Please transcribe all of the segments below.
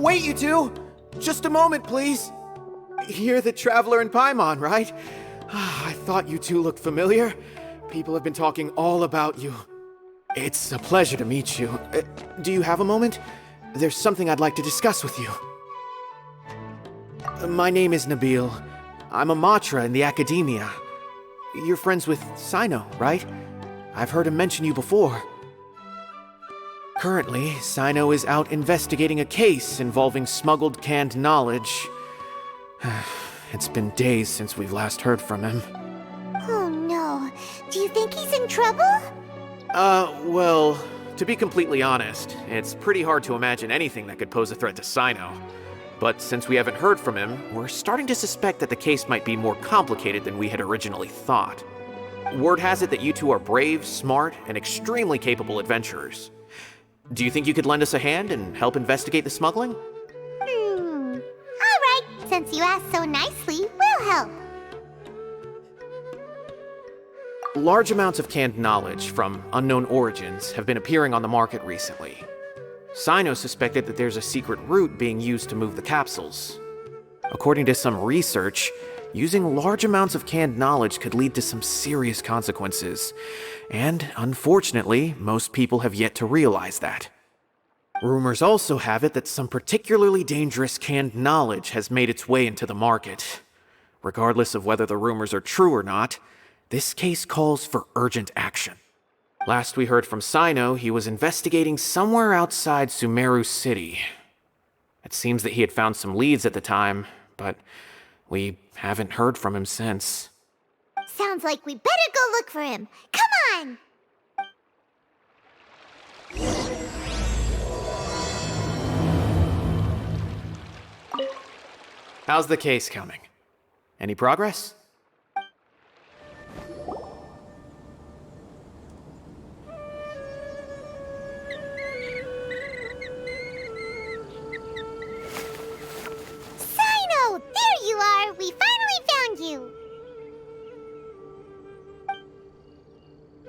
Wait, you two! Just a moment, please. You're the Traveler in Paimon, right? I thought you two looked familiar. People have been talking all about you. It's a pleasure to meet you. Do you have a moment? There's something I'd like to discuss with you. My name is Nabil. I'm a Matra in the Academia. You're friends with Cyno, right? I've heard him mention you before. Currently, Cyno is out investigating a case involving smuggled canned knowledge. It's been days since we've last heard from him. Oh no. Do you think he's in trouble? Well, to be completely honest, it's pretty hard to imagine anything that could pose a threat to Cyno. But since we haven't heard from him, we're starting to suspect that the case might be more complicated than we had originally thought. Word has it that you two are brave, smart, and extremely capable adventurers. Do you think you could lend us a hand and help investigate the smuggling? Alright, since you asked so nicely, we'll help. Large amounts of canned knowledge from unknown origins have been appearing on the market recently. Cyno suspected that there's a secret route being used to move the capsules. According to some research, using large amounts of canned knowledge could lead to some serious consequences, and unfortunately, most people have yet to realize that. Rumors also have it that some particularly dangerous canned knowledge has made its way into the market. Regardless of whether the rumors are true or not, this case calls for urgent action. Last we heard from Cyno, he was investigating somewhere outside Sumeru City. It seems that he had found some leads at the time, but we haven't heard from him since. Sounds like we better go look for him. Come on! How's the case coming? Any progress? Cyno! There you are! We finally found you!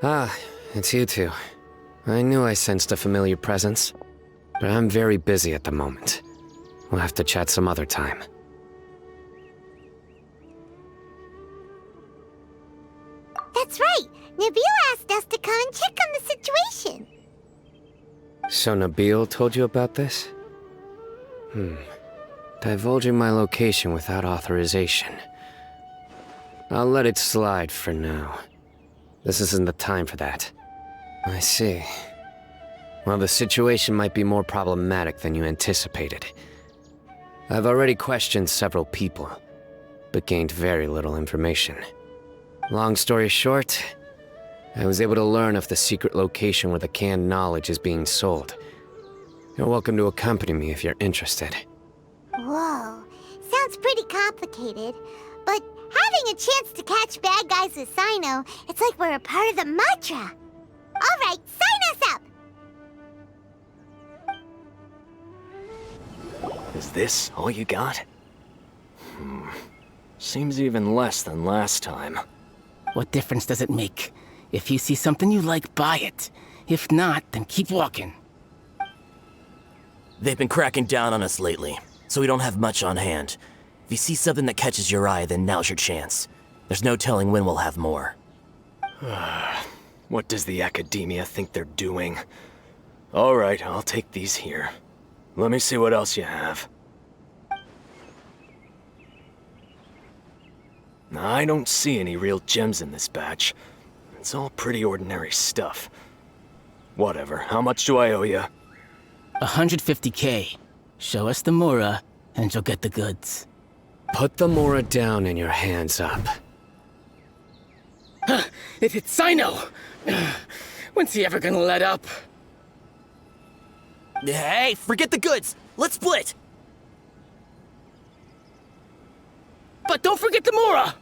Ah, it's you two. I knew I sensed a familiar presence, but I'm very busy at the moment. We'll have to chat some other time. That's right! Nabil asked us to come and check on the situation. So Nabil told you about this? Divulging my location without authorization. I'll let it slide for now. This isn't the time for that. I see. Well, the situation might be more problematic than you anticipated. I've already questioned several people, but gained very little information. Long story short, I was able to learn of the secret location where the canned knowledge is being sold. You're welcome to accompany me if you're interested. Whoa, sounds pretty complicated. But having a chance to catch bad guys with Cyno, it's like we're a part of the Matra. Alright, sign us up! Is this all you got? Seems even less than last time. What difference does it make? If you see something you like, buy it. If not, then keep walking. They've been cracking down on us lately, so we don't have much on hand. If you see something that catches your eye, then now's your chance. There's no telling when we'll have more. What does the Academia think they're doing? Alright, I'll take these here. Let me see what else you have. I don't see any real gems in this batch. It's all pretty ordinary stuff. Whatever, how much do I owe you? 150K. Show us the Mora, and you'll get the goods. Put the Mora down and your hands up. It hit Cyno! When's he ever gonna let up? Hey, forget the goods! Let's split! But don't forget the Mora!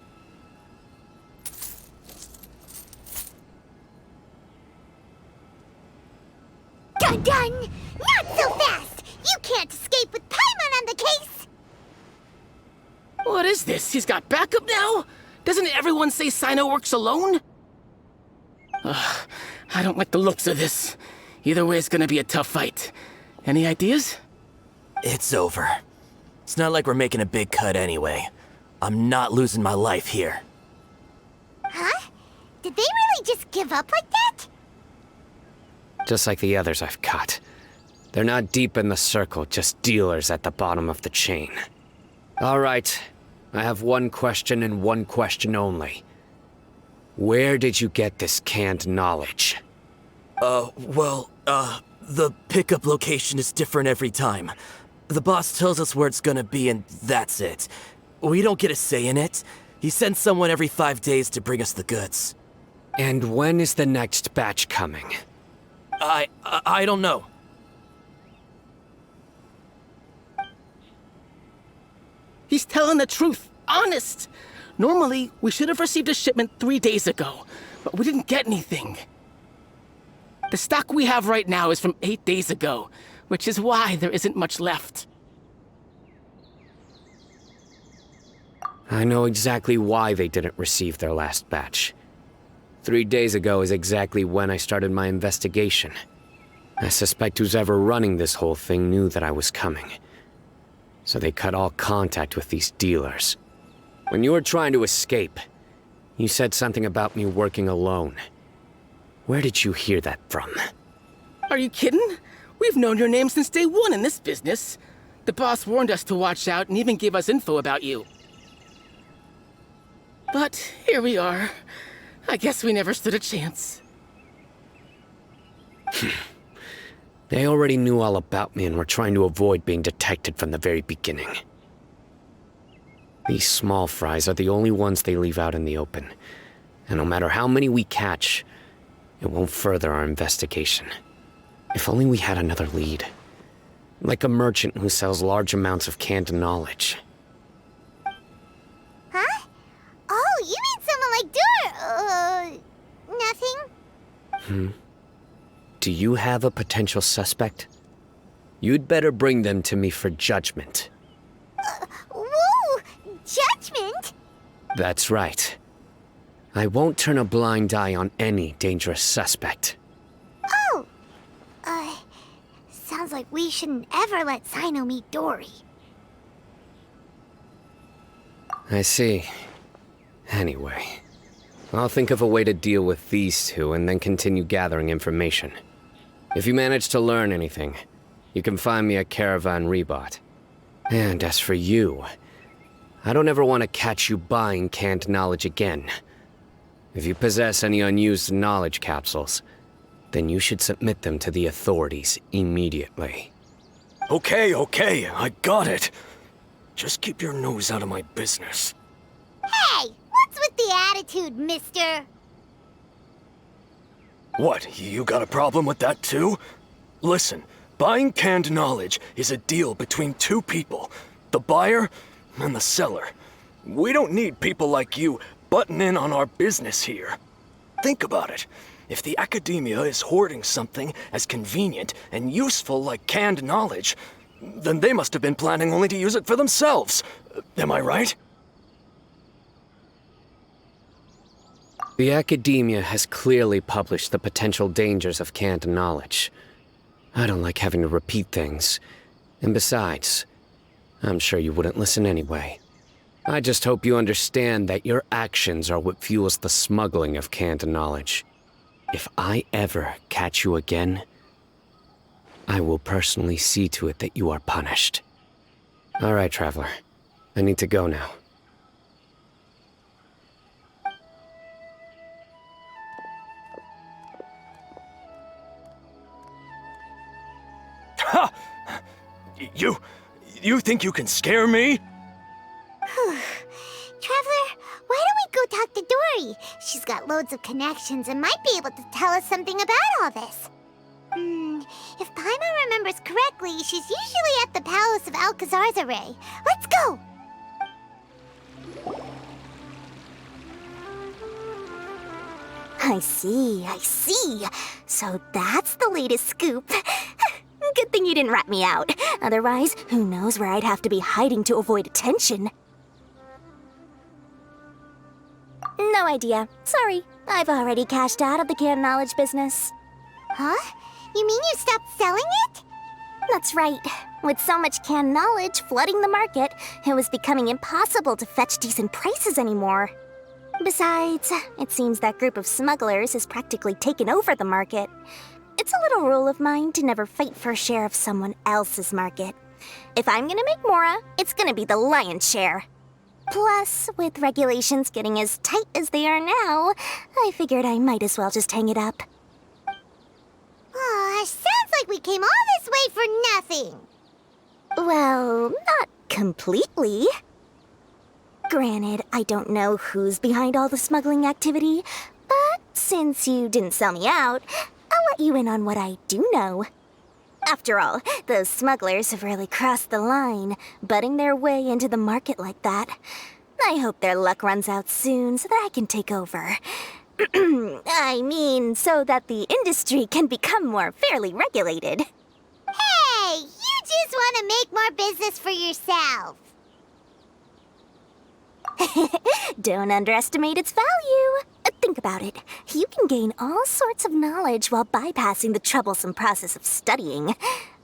Dun! Not so fast! You can't escape with Paimon on the case! What is this? He's got backup now? Doesn't everyone say Cyno works alone? I don't like the looks of this. Either way, it's gonna be a tough fight. Any ideas? It's over. It's not like we're making a big cut anyway. I'm not losing my life here. Huh? Did they really just give up like that? Just like the others I've caught. They're not deep in the circle, just dealers at the bottom of the chain. All right, I have one question and one question only. Where did you get this canned knowledge? The pickup location is different every time. The boss tells us where it's gonna be and that's it. We don't get a say in it. He sends someone every 5 days to bring us the goods. And when is the next batch coming? I don't know. He's telling the truth. Honest. Normally, we should have received a shipment 3 days ago, but we didn't get anything. The stock we have right now is from 8 days ago, which is why there isn't much left. I know exactly why they didn't receive their last batch. 3 days ago is exactly when I started my investigation. I suspect who's ever running this whole thing knew that I was coming. So they cut all contact with these dealers. When you were trying to escape, you said something about me working alone. Where did you hear that from? Are you kidding? We've known your name since day one in this business. The boss warned us to watch out and even gave us info about you. But here we are. I guess we never stood a chance. They already knew all about me and were trying to avoid being detected from the very beginning. These small fries are the only ones they leave out in the open. And no matter how many we catch, it won't further our investigation. If only we had another lead. Like a merchant who sells large amounts of canned knowledge. Huh? Oh, you mean someone like nothing? Do you have a potential suspect? You'd better bring them to me for judgment. Whoa! Judgment? That's right. I won't turn a blind eye on any dangerous suspect. Oh! Sounds like we shouldn't ever let Cyno meet Dory. I see. Anyway, I'll think of a way to deal with these two and then continue gathering information. If you manage to learn anything, you can find me at Caravan Rebot. And as for you, I don't ever want to catch you buying canned knowledge again. If you possess any unused knowledge capsules, then you should submit them to the authorities immediately. Okay, I got it. Just keep your nose out of my business. Hey! What's with the attitude, mister? What, you got a problem with that too? Listen, buying canned knowledge is a deal between two people, the buyer and the seller. We don't need people like you butting in on our business here. Think about it. If the academia is hoarding something as convenient and useful like canned knowledge, then they must have been planning only to use it for themselves. Am I right? The academia has clearly published the potential dangers of canned knowledge. I don't like having to repeat things. And besides, I'm sure you wouldn't listen anyway. I just hope you understand that your actions are what fuels the smuggling of canned knowledge. If I ever catch you again, I will personally see to it that you are punished. All right, Traveler. I need to go now. Ha! You think you can scare me? Traveler, why don't we go talk to Dory? She's got loads of connections and might be able to tell us something about all this. If Paimon remembers correctly, she's usually at the Palace of Alcazar's Array. Let's go! I see. So that's the latest scoop. Good thing you didn't rat me out. Otherwise, who knows where I'd have to be hiding to avoid attention. No idea. Sorry. I've already cashed out of the canned knowledge business. Huh? You mean you stopped selling it? That's right. With so much canned knowledge flooding the market, it was becoming impossible to fetch decent prices anymore. Besides, it seems that group of smugglers has practically taken over the market. It's a little rule of mine to never fight for a share of someone else's market. If I'm gonna make Mora, it's gonna be the lion's share. Plus, with regulations getting as tight as they are now, I figured I might as well just hang it up. Aw, sounds like we came all this way for nothing. Well, not completely. Granted, I don't know who's behind all the smuggling activity, but since you didn't sell me out, I'll let you in on what I do know. After all, those smugglers have really crossed the line, butting their way into the market like that. I hope their luck runs out soon so that I can take over. I mean, so that the industry can become more fairly regulated. Hey, you just want to make more business for yourself. Don't underestimate its value. Think about it. You can gain all sorts of knowledge while bypassing the troublesome process of studying.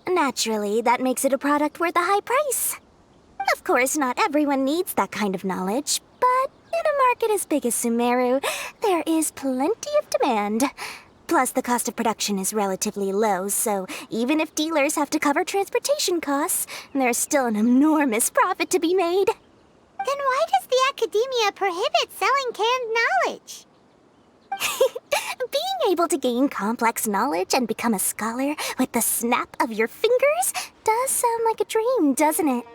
Naturally, that makes it a product worth a high price. Of course, not everyone needs that kind of knowledge, but in a market as big as Sumeru, there is plenty of demand. Plus, the cost of production is relatively low, so even if dealers have to cover transportation costs, there's still an enormous profit to be made. Then why does the academia prohibit selling canned knowledge? Being able to gain complex knowledge and become a scholar with the snap of your fingers does sound like a dream, doesn't it?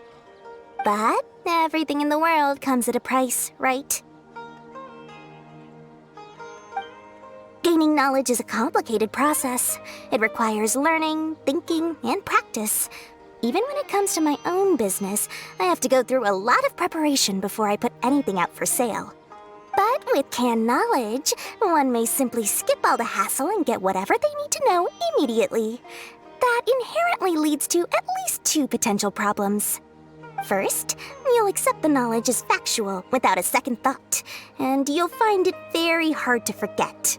But everything in the world comes at a price, right? Gaining knowledge is a complicated process. It requires learning, thinking, and practice. Even when it comes to my own business, I have to go through a lot of preparation before I put anything out for sale. But with canned knowledge, one may simply skip all the hassle and get whatever they need to know immediately. That inherently leads to at least two potential problems. First, you'll accept the knowledge as factual without a second thought, and you'll find it very hard to forget.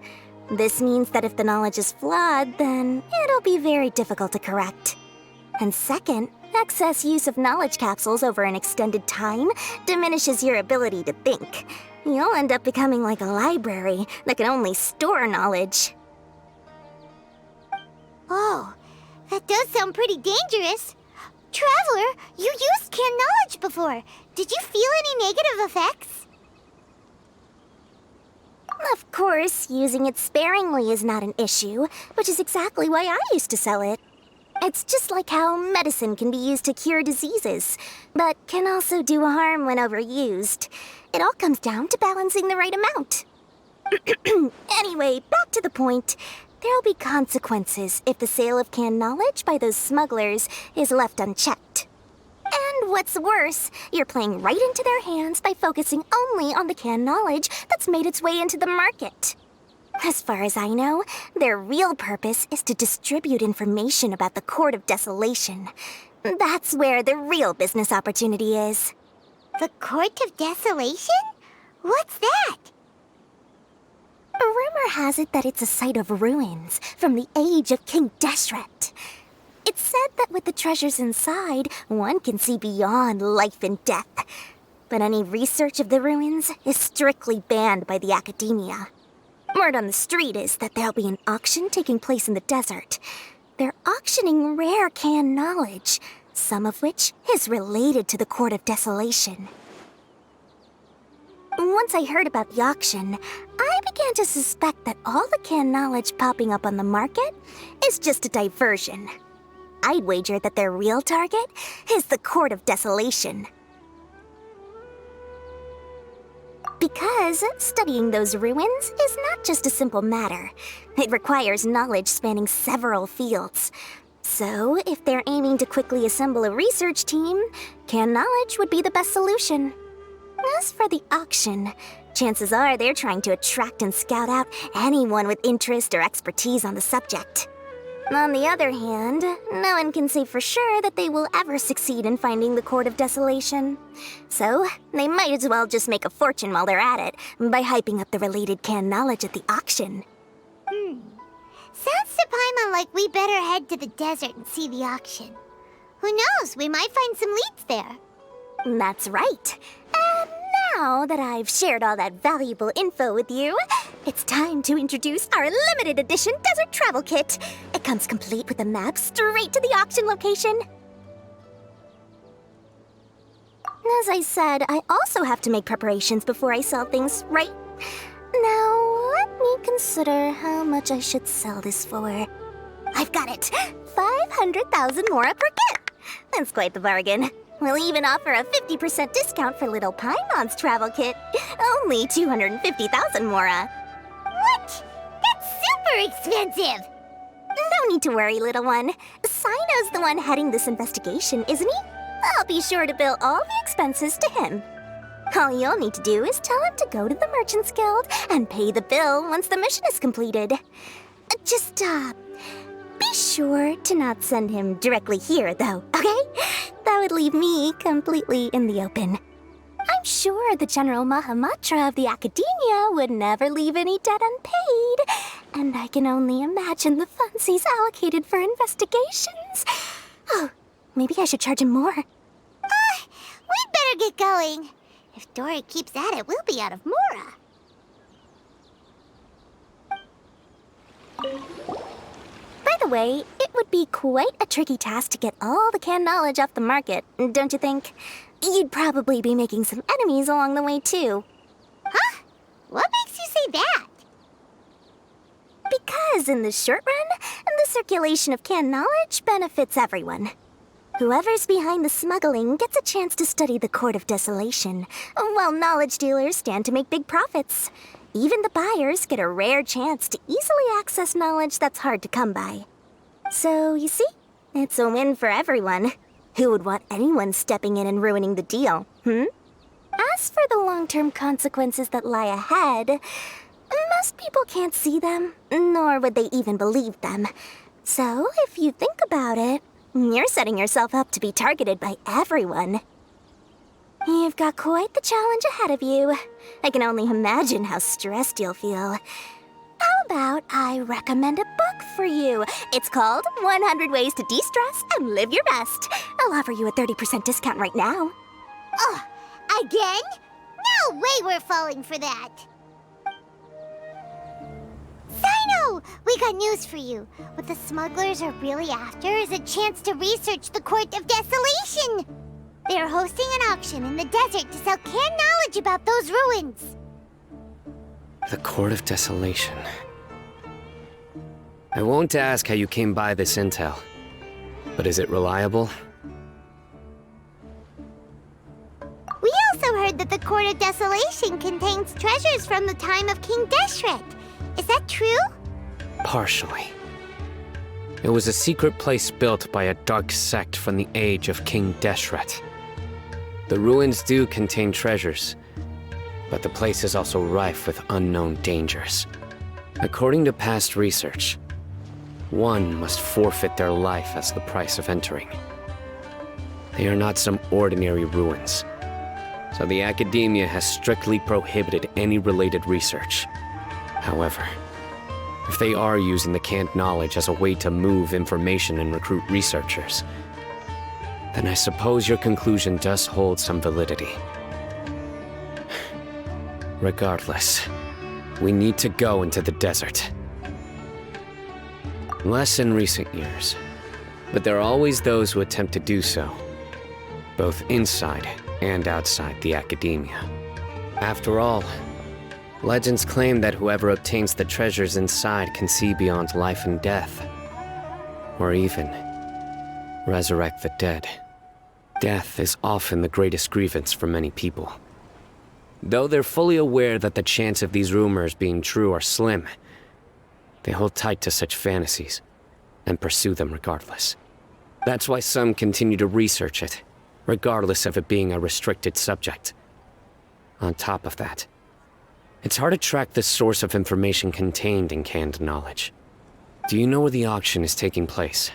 This means that if the knowledge is flawed, then it'll be very difficult to correct. And second, excess use of knowledge capsules over an extended time diminishes your ability to think. You'll end up becoming like a library that can only store knowledge. Oh, that does sound pretty dangerous. Traveler, you used canned knowledge before. Did you feel any negative effects? Of course, using it sparingly is not an issue, which is exactly why I used to sell it. It's just like how medicine can be used to cure diseases, but can also do harm when overused. It all comes down to balancing the right amount. Anyway, back to the point. There'll be consequences if the sale of canned knowledge by those smugglers is left unchecked. And what's worse, you're playing right into their hands by focusing only on the canned knowledge that's made its way into the market. As far as I know, their real purpose is to distribute information about the Court of Desolation. That's where the real business opportunity is. The Court of Desolation? What's that? Rumor has it that it's a site of ruins from the age of King Deshret. It's said that with the treasures inside, one can see beyond life and death. But any research of the ruins is strictly banned by the academia. Word on the street is that there'll be an auction taking place in the desert. They're auctioning rare canned knowledge, some of which is related to the Court of Desolation. Once I heard about the auction, I began to suspect that all the canned knowledge popping up on the market is just a diversion. I'd wager that their real target is the Court of Desolation. Because studying those ruins is not just a simple matter. It requires knowledge spanning several fields. So, if they're aiming to quickly assemble a research team, canned knowledge would be the best solution. As for the auction, chances are they're trying to attract and scout out anyone with interest or expertise on the subject. On the other hand, no one can say for sure that they will ever succeed in finding the Court of Desolation. So, they might as well just make a fortune while they're at it by hyping up the related canned knowledge at the auction. Sounds to Paimon like we better head to the desert and see the auction. Who knows, we might find some leads there. That's right. And now that I've shared all that valuable info with you, it's time to introduce our limited edition desert travel kit. It comes complete with a map straight to the auction location. As I said, I also have to make preparations before I sell things, right? Now, let me consider how much I should sell this for. I've got it! 500,000 mora per kit! That's quite the bargain. We'll even offer a 50% discount for Little Paimon's travel kit. Only 250,000 mora. What? That's super expensive! No need to worry, little one. Cyno's the one heading this investigation, isn't he? I'll be sure to bill all the expenses to him. All you'll need to do is tell him to go to the Merchants Guild and pay the bill once the mission is completed. Just, be sure to not send him directly here, though, okay? That would leave me completely in the open. I'm sure the General Mahamatra of the Academia would never leave any debt unpaid, and I can only imagine the funds he's allocated for investigations. Oh, maybe I should charge him more. We'd better get going. If Dory keeps at it, we'll be out of mora. By the way, it would be quite a tricky task to get all the canned knowledge off the market, don't you think? You'd probably be making some enemies along the way, too. Huh? What makes you say that? Because in the short run, the circulation of canned knowledge benefits everyone. Whoever's behind the smuggling gets a chance to study the Court of Desolation, while knowledge dealers stand to make big profits. Even the buyers get a rare chance to easily access knowledge that's hard to come by. So, you see, it's a win for everyone. Who would want anyone stepping in and ruining the deal, As for the long-term consequences that lie ahead, most people can't see them, nor would they even believe them. So, if you think about it, you're setting yourself up to be targeted by everyone. You've got quite the challenge ahead of you. I can only imagine how stressed you'll feel. How about I recommend a book for you? It's called 100 Ways to De-Stress and Live Your Best. I'll offer you a 30% discount right now. Oh, again? No way we're falling for that. Cyno! We got news for you. What the smugglers are really after is a chance to research the Court of Desolation. They are hosting an auction in the desert to sell canned knowledge about those ruins. The Court of Desolation. I won't ask how you came by this intel, but is it reliable? We also heard that the Court of Desolation contains treasures from the time of King Deshret. Is that true? Partially. It was a secret place built by a dark sect from the age of King Deshret. The ruins do contain treasures, but the place is also rife with unknown dangers. According to past research, one must forfeit their life as the price of entering. They are not some ordinary ruins, so the Academia has strictly prohibited any related research. However, if they are using the canned knowledge as a way to move information and recruit researchers, then I suppose your conclusion does hold some validity. Regardless, we need to go into the desert. Less in recent years, but there are always those who attempt to do so, both inside and outside the Academia. After all, legends claim that whoever obtains the treasures inside can see beyond life and death, or even resurrect the dead. Death is often the greatest grievance for many people. Though they're fully aware that the chance of these rumors being true are slim, they hold tight to such fantasies and pursue them regardless. That's why some continue to research it, regardless of it being a restricted subject. On top of that, it's hard to track the source of information contained in canned knowledge. Do you know where the auction is taking place?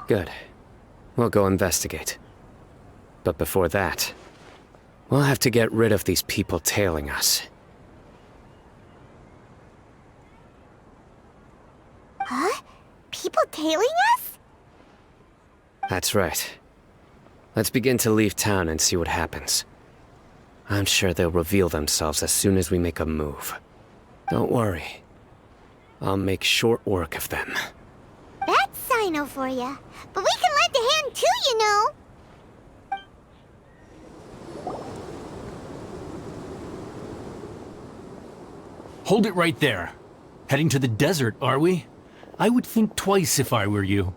Good. We'll go investigate. But before that, we'll have to get rid of these people tailing us. Huh? people tailing us? That's right. Let's begin to leave town and see what happens. I'm sure they'll reveal themselves as soon as we make a move. Don't worry. I'll make short work of them. That's Cyno for ya. But we can lend a hand too, you know. Hold it right there. Heading to the desert, are we? I would think twice if I were you.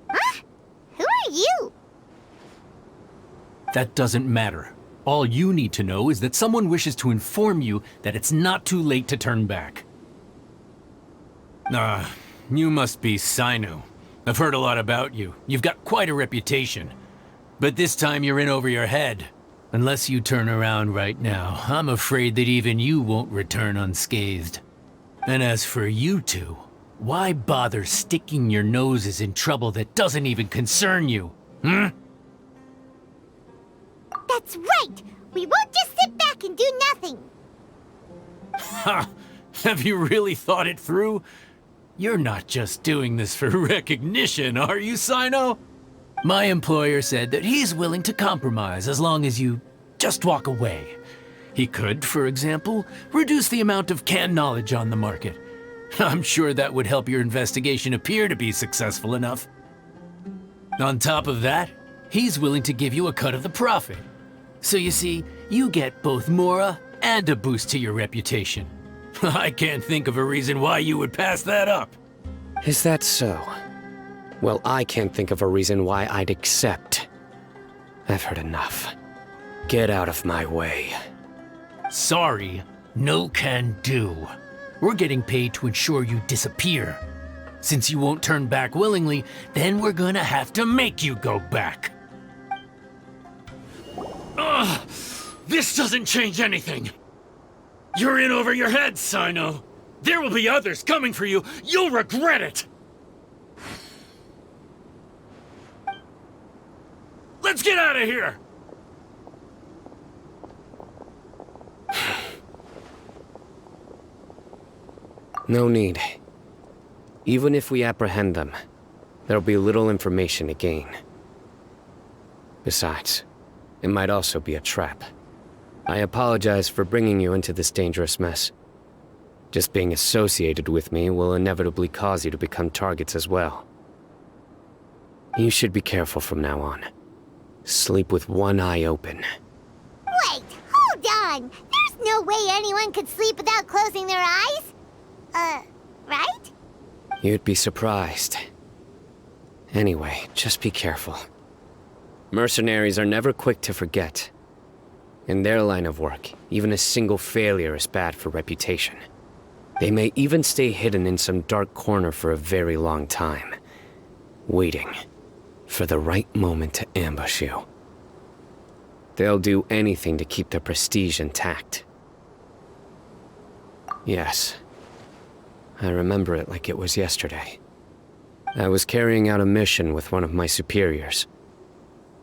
Huh? Who are you? That doesn't matter. All you need to know is that someone wishes to inform you that it's not too late to turn back. You must be Cyno. I've heard a lot about you. You've got quite a reputation. But this time you're in over your head. Unless you turn around right now, I'm afraid that even you won't return unscathed. And as for you two, why bother sticking your noses in trouble that doesn't even concern you? That's right! We won't just sit back and do nothing! Ha! Have you really thought it through? You're not just doing this for recognition, are you, Cyno? My employer said that he's willing to compromise as long as you just walk away. He could, for example, reduce the amount of canned knowledge on the market. I'm sure that would help your investigation appear to be successful enough. On top of that, he's willing to give you a cut of the profit. So you see, you get both Mora and a boost to your reputation. I can't think of a reason why you would pass that up. Is that so? Well, I can't think of a reason why I'd accept. I've heard enough. Get out of my way. Sorry, no can do. We're getting paid to ensure you disappear. Since you won't turn back willingly, then we're gonna have to make you go back. Ugh! This doesn't change anything! You're in over your head, Cyno! There will be others coming for you! You'll regret it! Let's get out of here! No need. Even if we apprehend them, there'll be little information to gain. Besides, it might also be a trap. I apologize for bringing you into this dangerous mess. Just being associated with me will inevitably cause you to become targets as well. You should be careful from now on. Sleep with one eye open. Wait, hold on! There's no way anyone could sleep without closing their eyes! Right? You'd be surprised. Anyway, just be careful. Mercenaries are never quick to forget. In their line of work, even a single failure is bad for reputation. They may even stay hidden in some dark corner for a very long time, waiting for the right moment to ambush you. They'll do anything to keep their prestige intact. Yes, I remember it like it was yesterday. I was carrying out a mission with one of my superiors.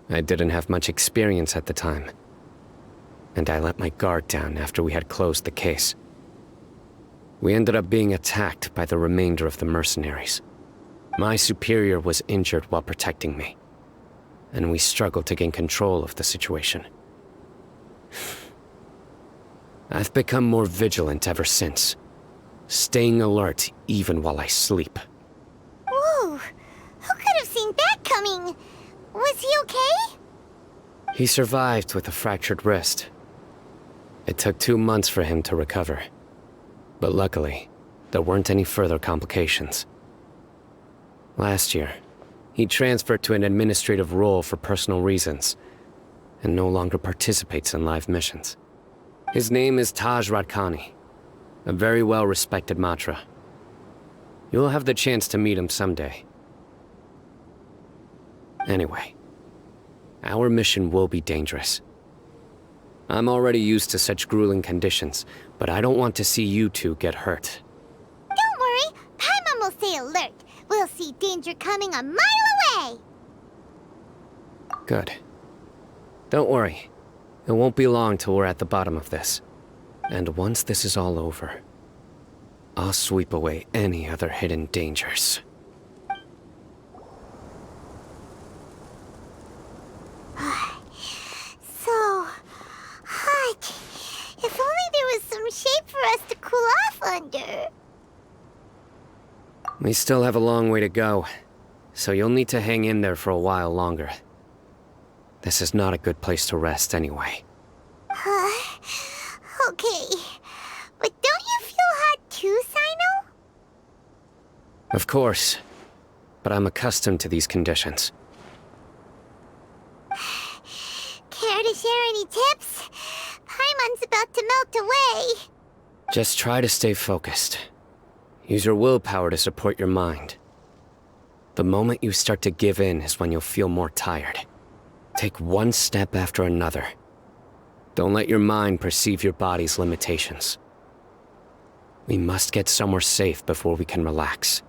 I didn't have much experience at the time, and I let my guard down after we had closed the case. We ended up being attacked by the remainder of the mercenaries. My superior was injured while protecting me, and we struggled to gain control of the situation. I've become more vigilant ever since, staying alert even while I sleep. Whoa! Who could have seen that coming? Was he okay? He survived with a fractured wrist. It took 2 months for him to recover. But luckily, there weren't any further complications. Last year, he transferred to an administrative role for personal reasons, and no longer participates in live missions. His name is Taj Radkani, a very well-respected Matra. You'll have the chance to meet him someday. Anyway, our mission will be dangerous. I'm already used to such grueling conditions, but I don't want to see you two get hurt. Don't worry, Paimon will stay alert. We'll see danger coming a mile away! Good. Don't worry. It won't be long till we're at the bottom of this. And once this is all over, I'll I'll sweep away any other hidden dangers. So hot. If only there was some shade for us to cool off under. We still have a long way to go, so you'll need to hang in there for a while longer. This is not a good place to rest anyway. Okay. But don't you feel hot too, Cyno? Of course, but I'm accustomed to these conditions. Care to share any tips? Paimon's about to melt away. Just try to stay focused. Use your willpower to support your mind. The moment you start to give in is when you'll feel more tired. Take one step after another. Don't let your mind perceive your body's limitations. We must get somewhere safe before we can relax.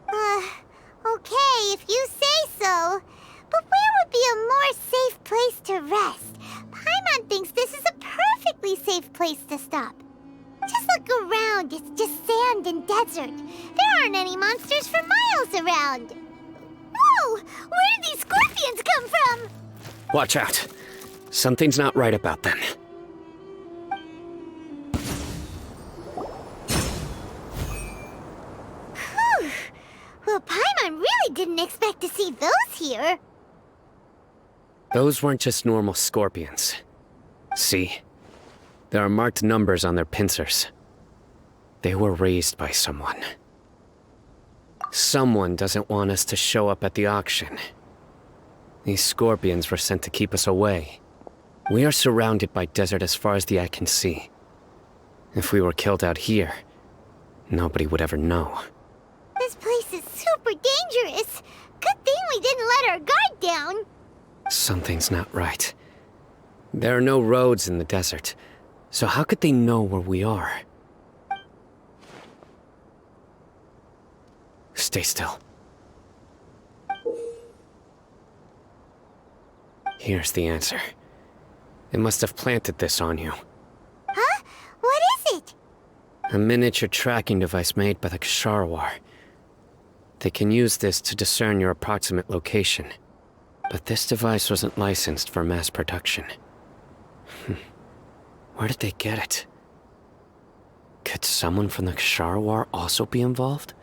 Okay, if you say so. But where would be a more safe place to rest? Paimon thinks this is a perfectly safe place to stop. Just look around, it's just sand and desert. There aren't any monsters for miles around. Whoa! Where did these scorpions come from? Watch out. Something's not right about them. Whew. Well, Paimon really didn't expect to see those here. Those weren't just normal scorpions. See? There are marked numbers on their pincers. They were raised by someone. Someone doesn't want us to show up at the auction. These scorpions were sent to keep us away. We are surrounded by desert as far as the eye can see. If we were killed out here, nobody would ever know. This place is super dangerous. Good thing we didn't let our guard down. Something's not right. There are no roads in the desert, so how could they know where we are? Stay still. Here's the answer. They must have planted this on you. Huh? What is it? A miniature tracking device made by the Ksharawar. They can use this to discern your approximate location. But this device wasn't licensed for mass production. Where did they get it? Could someone from the Ksharawar also be involved?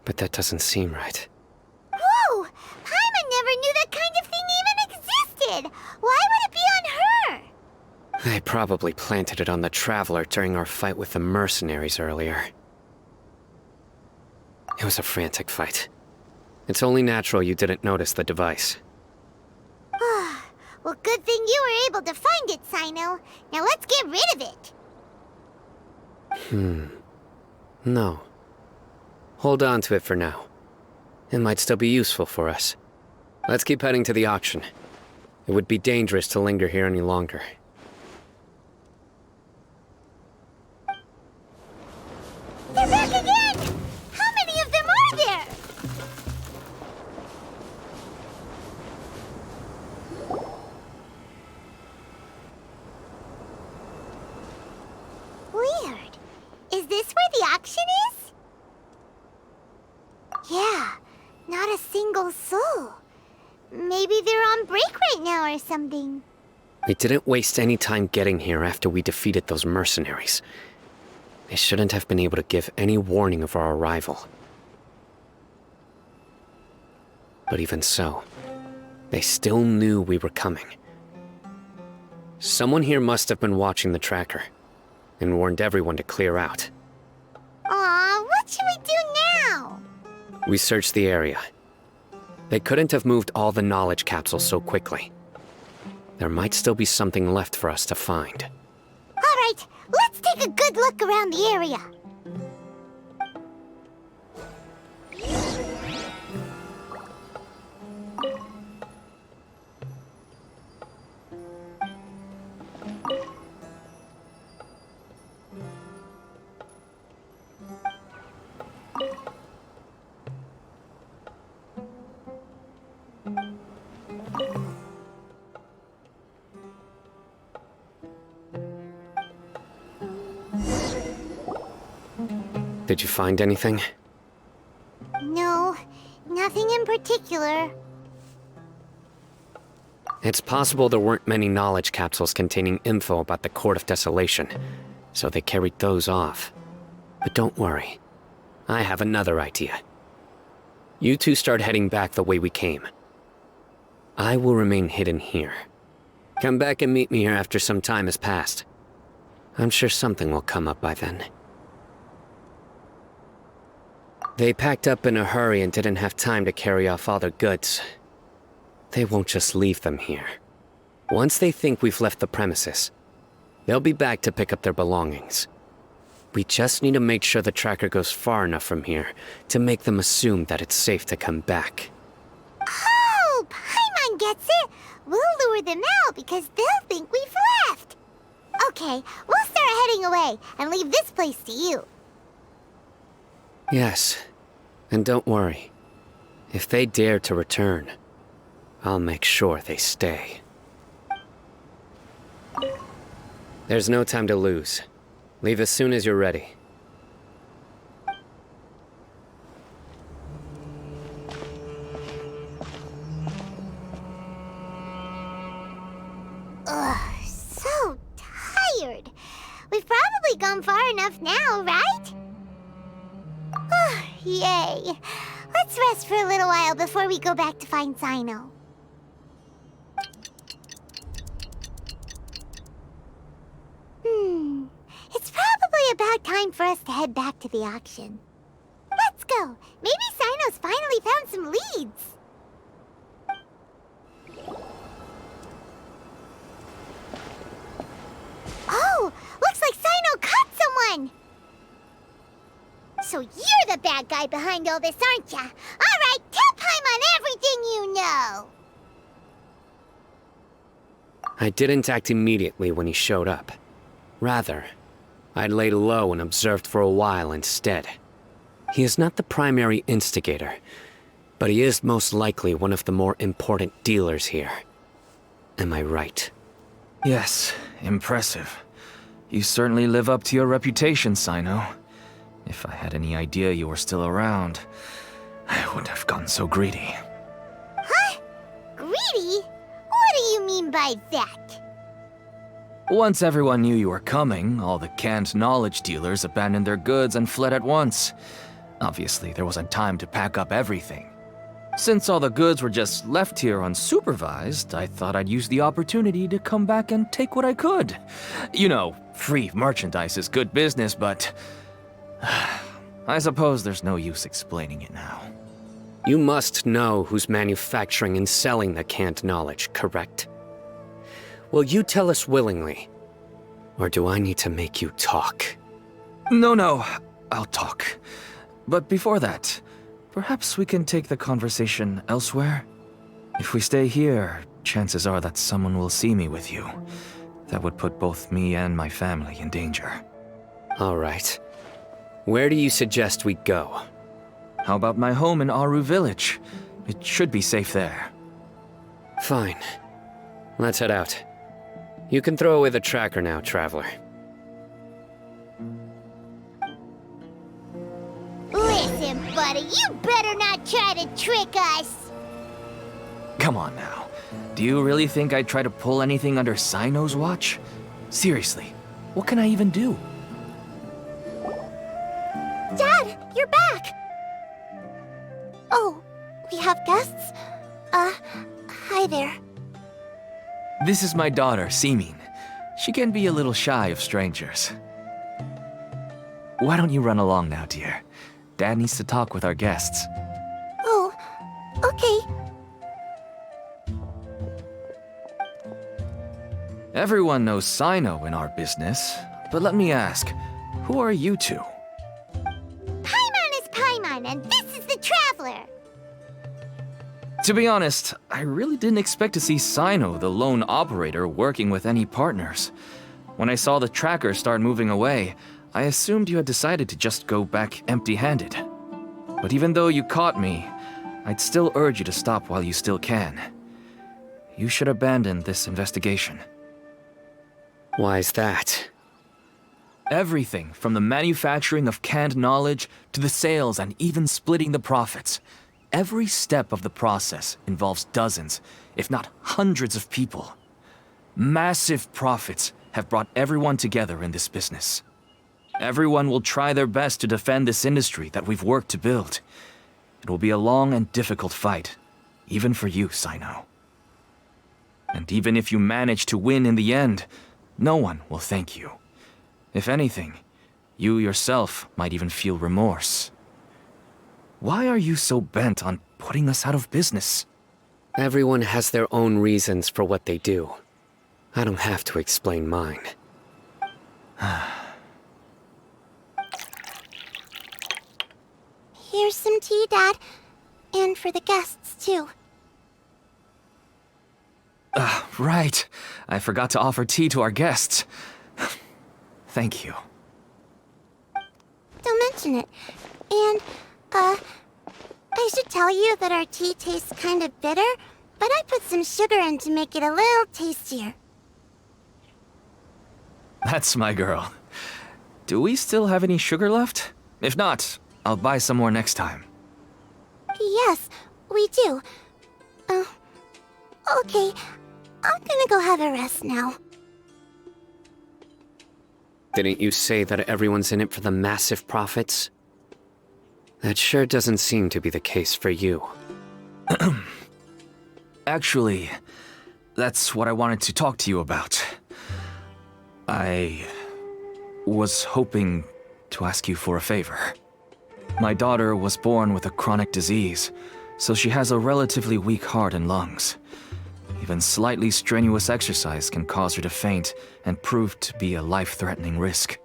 But that doesn't seem right. Whoa! Paimon never knew that kind of thing even existed! Why would it be on her? They probably planted it on the Traveler during our fight with the mercenaries earlier. It was a frantic fight. It's only natural you didn't notice the device. Well, good thing you were able to find it, Cyno. Now let's get rid of it. No. Hold on to it for now. It might still be useful for us. Let's keep heading to the auction. It would be dangerous to linger here any longer. They're back again! How many of them are there? Weird. Is this where the auction is? Yeah, not a single soul. Maybe they're on break right now or something. We didn't waste any time getting here after we defeated those mercenaries. They shouldn't have been able to give any warning of our arrival. But even so, they still knew we were coming. Someone here must have been watching the tracker and warned everyone to clear out. Aw, what should we do now? We searched the area. They couldn't have moved all the knowledge capsules so quickly. There might still be something left for us to find. All right, let's take a good look around the area. Did you find anything? No, nothing in particular. It's possible there weren't many knowledge capsules containing info about the Court of Desolation, so they carried those off. But don't worry. I have another idea. You two start heading back the way we came. I will remain hidden here. Come back and meet me here after some time has passed. I'm sure something will come up by then. They packed up in a hurry and didn't have time to carry off all their goods. They won't just leave them here. Once they think we've left the premises, they'll be back to pick up their belongings. We just need to make sure the tracker goes far enough from here to make them assume that it's safe to come back. Oh, Paimon gets it! We'll lure them out because they'll think we've left. Okay, we'll start heading away and leave this place to you. Yes, and don't worry. If they dare to return, I'll make sure they stay. There's no time to lose. Leave as soon as you're ready. Ugh, so tired. We've probably gone far enough now, right? Yay. Let's rest for a little while before we go back to find Cyno. It's probably about time for us to head back to the auction. Let's go. Maybe Cyno's finally found some leads. Oh, looks like Cyno caught someone! So you're the bad guy behind all this, aren't ya? Alright, tell Paimon everything you know! I didn't act immediately when he showed up. Rather, I laid low and observed for a while instead. He is not the primary instigator, but he is most likely one of the more important dealers here. Am I right? Yes, impressive. You certainly live up to your reputation, Cyno. If I had any idea you were still around, I wouldn't have gotten so greedy. Huh? Greedy? What do you mean by that? Once everyone knew you were coming, all the canned knowledge dealers abandoned their goods and fled at once. Obviously, there wasn't time to pack up everything. Since all the goods were just left here unsupervised, I thought I'd use the opportunity to come back and take what I could. You know, free merchandise is good business, but I suppose there's no use explaining it now. You must know who's manufacturing and selling the canned knowledge, correct? Will you tell us willingly? Or do I need to make you talk? No, I'll talk. But before that, perhaps we can take the conversation elsewhere? If we stay here, chances are that someone will see me with you. That would put both me and my family in danger. All right. Where do you suggest we go? How about my home in Aru Village? It should be safe there. Fine. Let's head out. You can throw away the tracker now, Traveler. Listen, buddy, you better not try to trick us! Come on now. Do you really think I'd try to pull anything under Cyno's watch? Seriously, what can I even do? Dad, you're back! Oh, we have guests? Hi there. This is my daughter, Simin. She can be a little shy of strangers. Why don't you run along now, dear? Dad needs to talk with our guests. Oh, okay. Everyone knows Cyno in our business, but let me ask, who are you two? Paimon is Paimon, and this is the Traveler. To be honest, I really didn't expect to see Cyno, the lone operator, working with any partners. When I saw the tracker start moving away, I assumed you had decided to just go back empty-handed. But even though you caught me, I'd still urge you to stop while you still can. You should abandon this investigation. Why's that? Everything from the manufacturing of canned knowledge to the sales and even splitting the profits. Every step of the process involves dozens, if not hundreds of people. Massive profits have brought everyone together in this business. Everyone will try their best to defend this industry that we've worked to build. It will be a long and difficult fight, even for you, Cyno. And even if you manage to win in the end, no one will thank you. If anything, you yourself might even feel remorse. Why are you so bent on putting us out of business? Everyone has their own reasons for what they do. I don't have to explain mine. Here's some tea, Dad. And for the guests, too. Right. I forgot to offer tea to our guests. Thank you. Don't mention it. And, I should tell you that our tea tastes kind of bitter, but I put some sugar in to make it a little tastier. That's my girl. Do we still have any sugar left? If not, I'll buy some more next time. Yes, we do. Okay. I'm gonna go have a rest now. Didn't you say that everyone's in it for the massive profits? That sure doesn't seem to be the case for you. Actually, that's what I wanted to talk to you about. I was hoping to ask you for a favor. My daughter was born with a chronic disease, so she has a relatively weak heart and lungs. Even slightly strenuous exercise can cause her to faint and prove to be a life-threatening risk.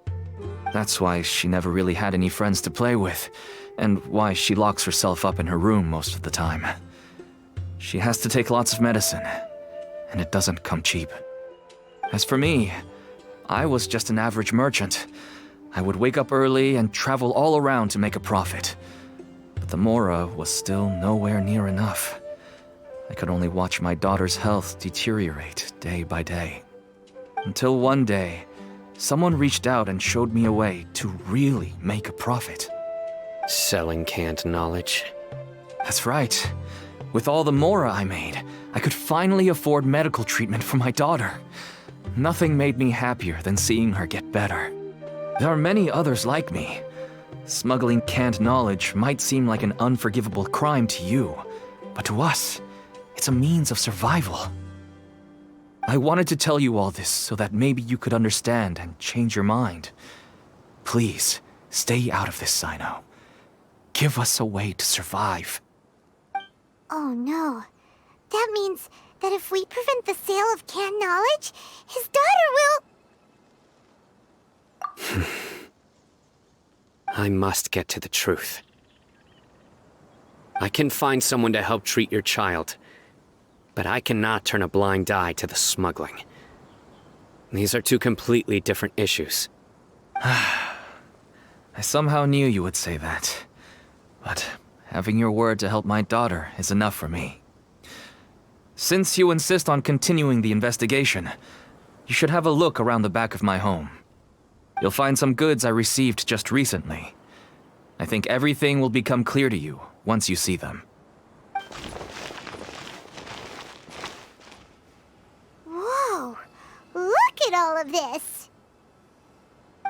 That's why she never really had any friends to play with, and why she locks herself up in her room most of the time. She has to take lots of medicine, and it doesn't come cheap. As for me, I was just an average merchant. I would wake up early and travel all around to make a profit. But the Mora was still nowhere near enough. I could only watch my daughter's health deteriorate day by day. Until one day, someone reached out and showed me a way to really make a profit. Selling canned knowledge. That's right. With all the Mora I made, I could finally afford medical treatment for my daughter. Nothing made me happier than seeing her get better. There are many others like me. Smuggling canned knowledge might seem like an unforgivable crime to you, but to us, it's a means of survival. I wanted to tell you all this so that maybe you could understand and change your mind. Please, stay out of this, Cyno. Give us a way to survive. Oh no. That means that if we prevent the sale of canned knowledge, his daughter will... I must get to the truth. I can find someone to help treat your child, but I cannot turn a blind eye to the smuggling. These are two completely different issues. I somehow knew you would say that. But having your word to help my daughter is enough for me. Since you insist on continuing the investigation, you should have a look around the back of my home. You'll find some goods I received just recently. I think everything will become clear to you once you see them. Whoa! Look at all of this!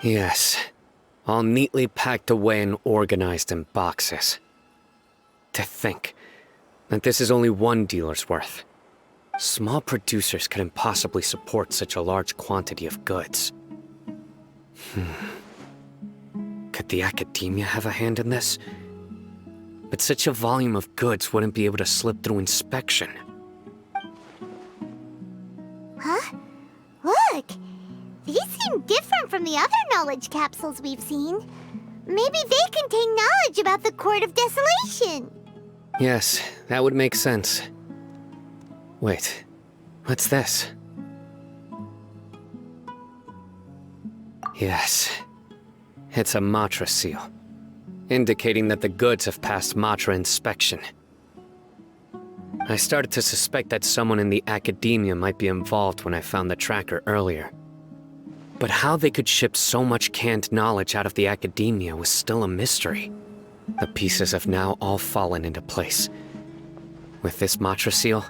Yes, all neatly packed away and organized in boxes. To think that this is only one dealer's worth. Small producers couldn't possibly support such a large quantity of goods. Could the academia have a hand in this? But such a volume of goods wouldn't be able to slip through inspection. Huh? Look! These seem different from the other knowledge capsules we've seen. Maybe they contain knowledge about the Court of Desolation. Yes, that would make sense. Wait, what's this? Yes, it's a Matra seal, indicating that the goods have passed Matra inspection. I started to suspect that someone in the academia might be involved when I found the tracker earlier. But how they could ship so much canned knowledge out of the academia was still a mystery. The pieces have now all fallen into place. With this Matra seal,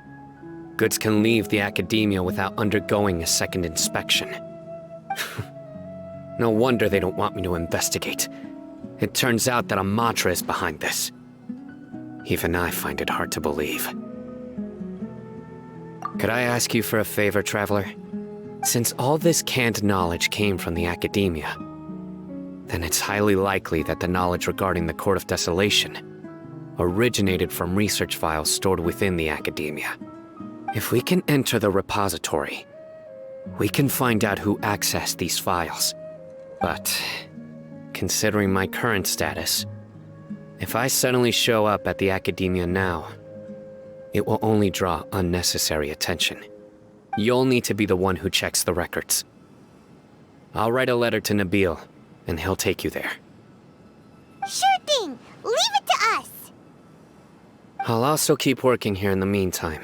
goods can leave the academia without undergoing a second inspection. No wonder they don't want me to investigate. It turns out that a Matra is behind this. Even I find it hard to believe. Could I ask you for a favor, Traveler? Since all this canned knowledge came from the academia, then it's highly likely that the knowledge regarding the Court of Desolation originated from research files stored within the academia. If we can enter the repository, we can find out who accessed these files. But, considering my current status, if I suddenly show up at the academia now, it will only draw unnecessary attention. You'll need to be the one who checks the records. I'll write a letter to Nabil, and he'll take you there. Sure thing! Leave it to us! I'll also keep working here in the meantime.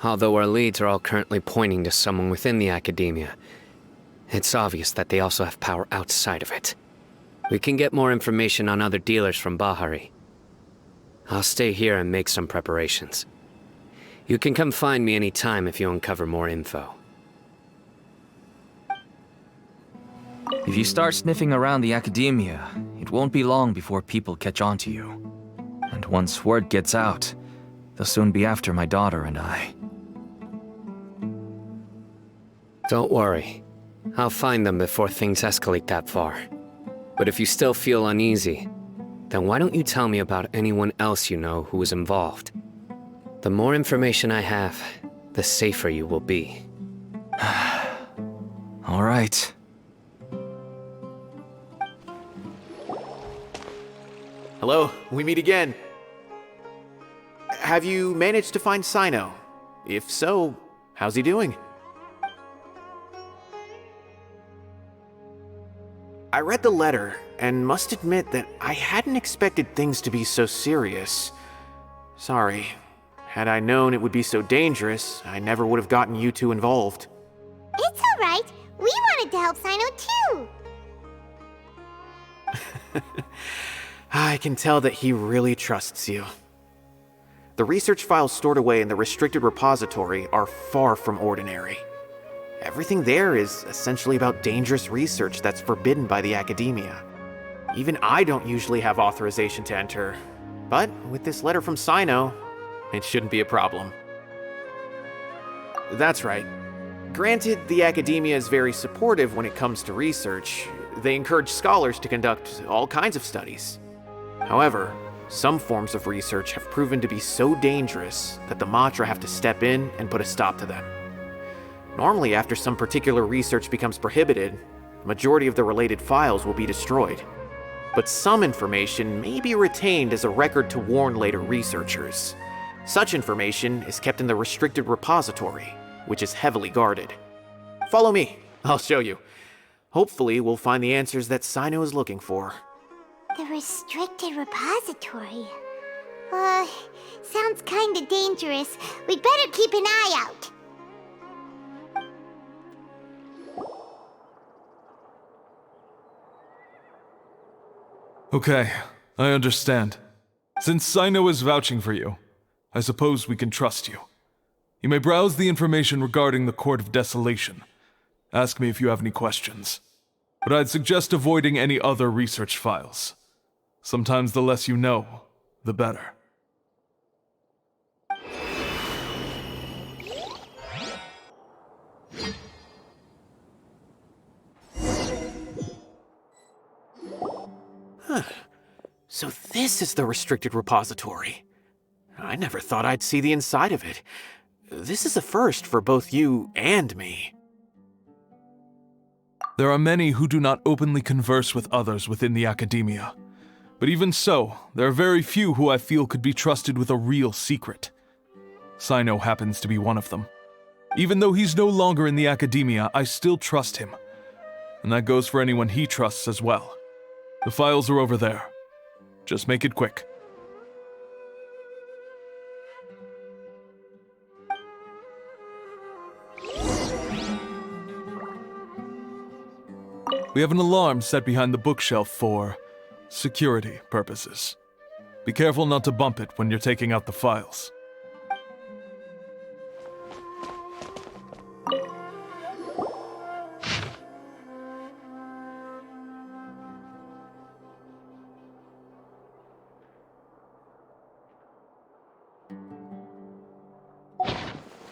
Although our leads are all currently pointing to someone within the academia, it's obvious that they also have power outside of it. We can get more information on other dealers from Bahari. I'll stay here and make some preparations. You can come find me anytime if you uncover more info. If you start sniffing around the academia, it won't be long before people catch on to you. And once word gets out, they'll soon be after my daughter and I. Don't worry. I'll find them before things escalate that far. But if you still feel uneasy, then why don't you tell me about anyone else you know who was involved? The more information I have, the safer you will be. All right. Hello, we meet again. Have you managed to find Cyno? If so, how's he doing? I read the letter, and must admit that I hadn't expected things to be so serious. Sorry. Had I known it would be so dangerous, I never would have gotten you two involved. It's alright. We wanted to help Cyno too. I can tell that he really trusts you. The research files stored away in the restricted repository are far from ordinary. Everything there is essentially about dangerous research that's forbidden by the academia. Even I don't usually have authorization to enter, but with this letter from Cyno, it shouldn't be a problem. That's right. Granted, the academia is very supportive when it comes to research. They encourage scholars to conduct all kinds of studies. However, some forms of research have proven to be so dangerous that the Matra have to step in and put a stop to them. Normally, after some particular research becomes prohibited, the majority of the related files will be destroyed. But some information may be retained as a record to warn later researchers. Such information is kept in the restricted repository, which is heavily guarded. Follow me, I'll show you. Hopefully, we'll find the answers that Cyno is looking for. The restricted repository. Sounds kinda dangerous. We'd better keep an eye out. Okay, I understand. Since Cyno is vouching for you, I suppose we can trust you. You may browse the information regarding the Court of Desolation. Ask me if you have any questions. But I'd suggest avoiding any other research files. Sometimes the less you know, the better. So this is the restricted repository. I never thought I'd see the inside of it. This is a first for both you and me. There are many who do not openly converse with others within the academia. But even so, there are very few who I feel could be trusted with a real secret. Cyno happens to be one of them. Even though he's no longer in the academia, I still trust him. And that goes for anyone he trusts as well. The files are over there. Just make it quick. We have an alarm set behind the bookshelf for security purposes. Be careful not to bump it when you're taking out the files.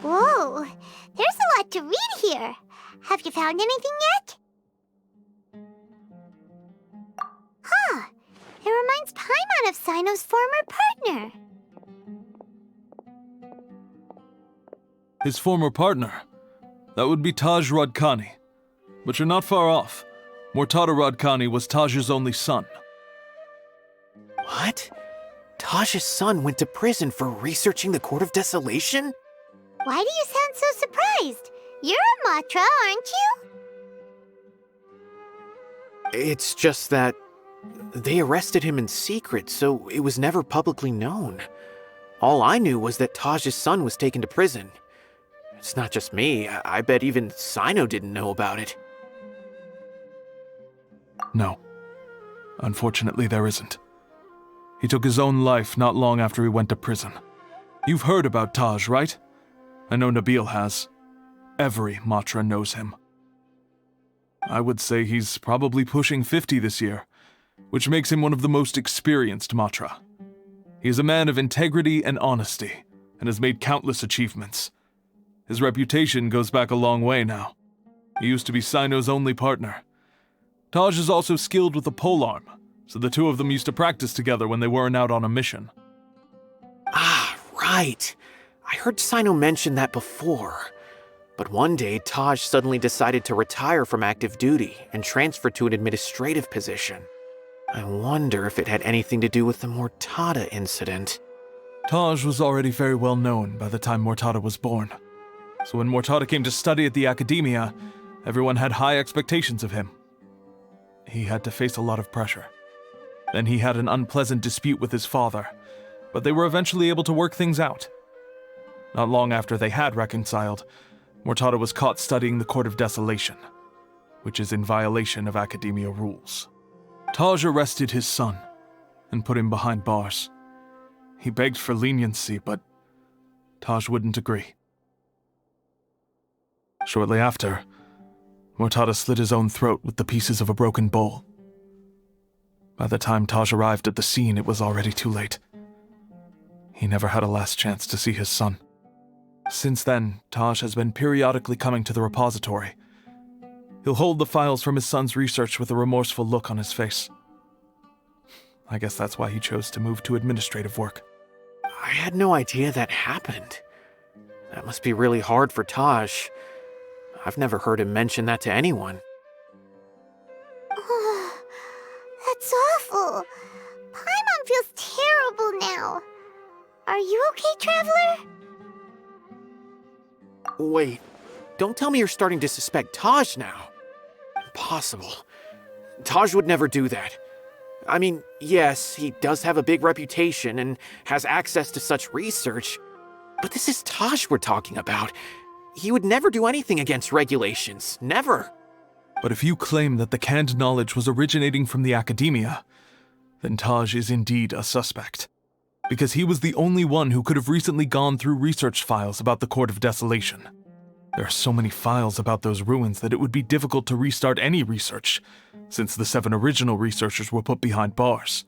Whoa, there's a lot to read here. Have you found anything yet? Huh, it reminds Paimon of Cyno's former partner. His former partner? That would be Taj Rodkani. But you're not far off. Mortada Rodkani was Taj's only son. What? Taj's son went to prison for researching the Court of Desolation? Why do you sound so surprised? You're a Matra, aren't you? It's just that they arrested him in secret, so it was never publicly known. All I knew was that Taj's son was taken to prison. It's not just me. I bet even Cyno didn't know about it. No. Unfortunately, there isn't. He took his own life not long after he went to prison. You've heard about Taj, right? I know Nabil has. Every Matra knows him. I would say he's probably pushing 50 this year, which makes him one of the most experienced Matra. He is a man of integrity and honesty, and has made countless achievements. His reputation goes back a long way now. He used to be Cyno's only partner. Taj is also skilled with the polearm, so the two of them used to practice together when they weren't out on a mission. Ah, right. I heard Cyno mention that before. But one day, Taj suddenly decided to retire from active duty and transfer to an administrative position. I wonder if it had anything to do with the Mortada incident. Taj was already very well known by the time Mortada was born. So when Mortada came to study at the Academia, everyone had high expectations of him. He had to face a lot of pressure. Then he had an unpleasant dispute with his father, but they were eventually able to work things out. Not long after they had reconciled, Mortada was caught studying the Court of Desolation, which is in violation of Academia rules. Taj arrested his son and put him behind bars. He begged for leniency, but Taj wouldn't agree. Shortly after, Mortada slit his own throat with the pieces of a broken bowl. By the time Taj arrived at the scene, it was already too late. He never had a last chance to see his son. Since then, Taj has been periodically coming to the repository. He'll hold the files from his son's research with a remorseful look on his face. I guess that's why he chose to move to administrative work. I had no idea that happened. That must be really hard for Taj. I've never heard him mention that to anyone. That's awful. Paimon feels terrible now. Are you okay, Traveler? Wait, don't tell me you're starting to suspect Taj now. Impossible. Taj would never do that. I mean, yes, he does have a big reputation and has access to such research, but this is Taj we're talking about. He would never do anything against regulations. Never. But if you claim that the canned knowledge was originating from the Academia, then Taj is indeed a suspect. Because he was the only one who could have recently gone through research files about the Court of Desolation. There are so many files about those ruins that it would be difficult to restart any research, since the 7 original researchers were put behind bars.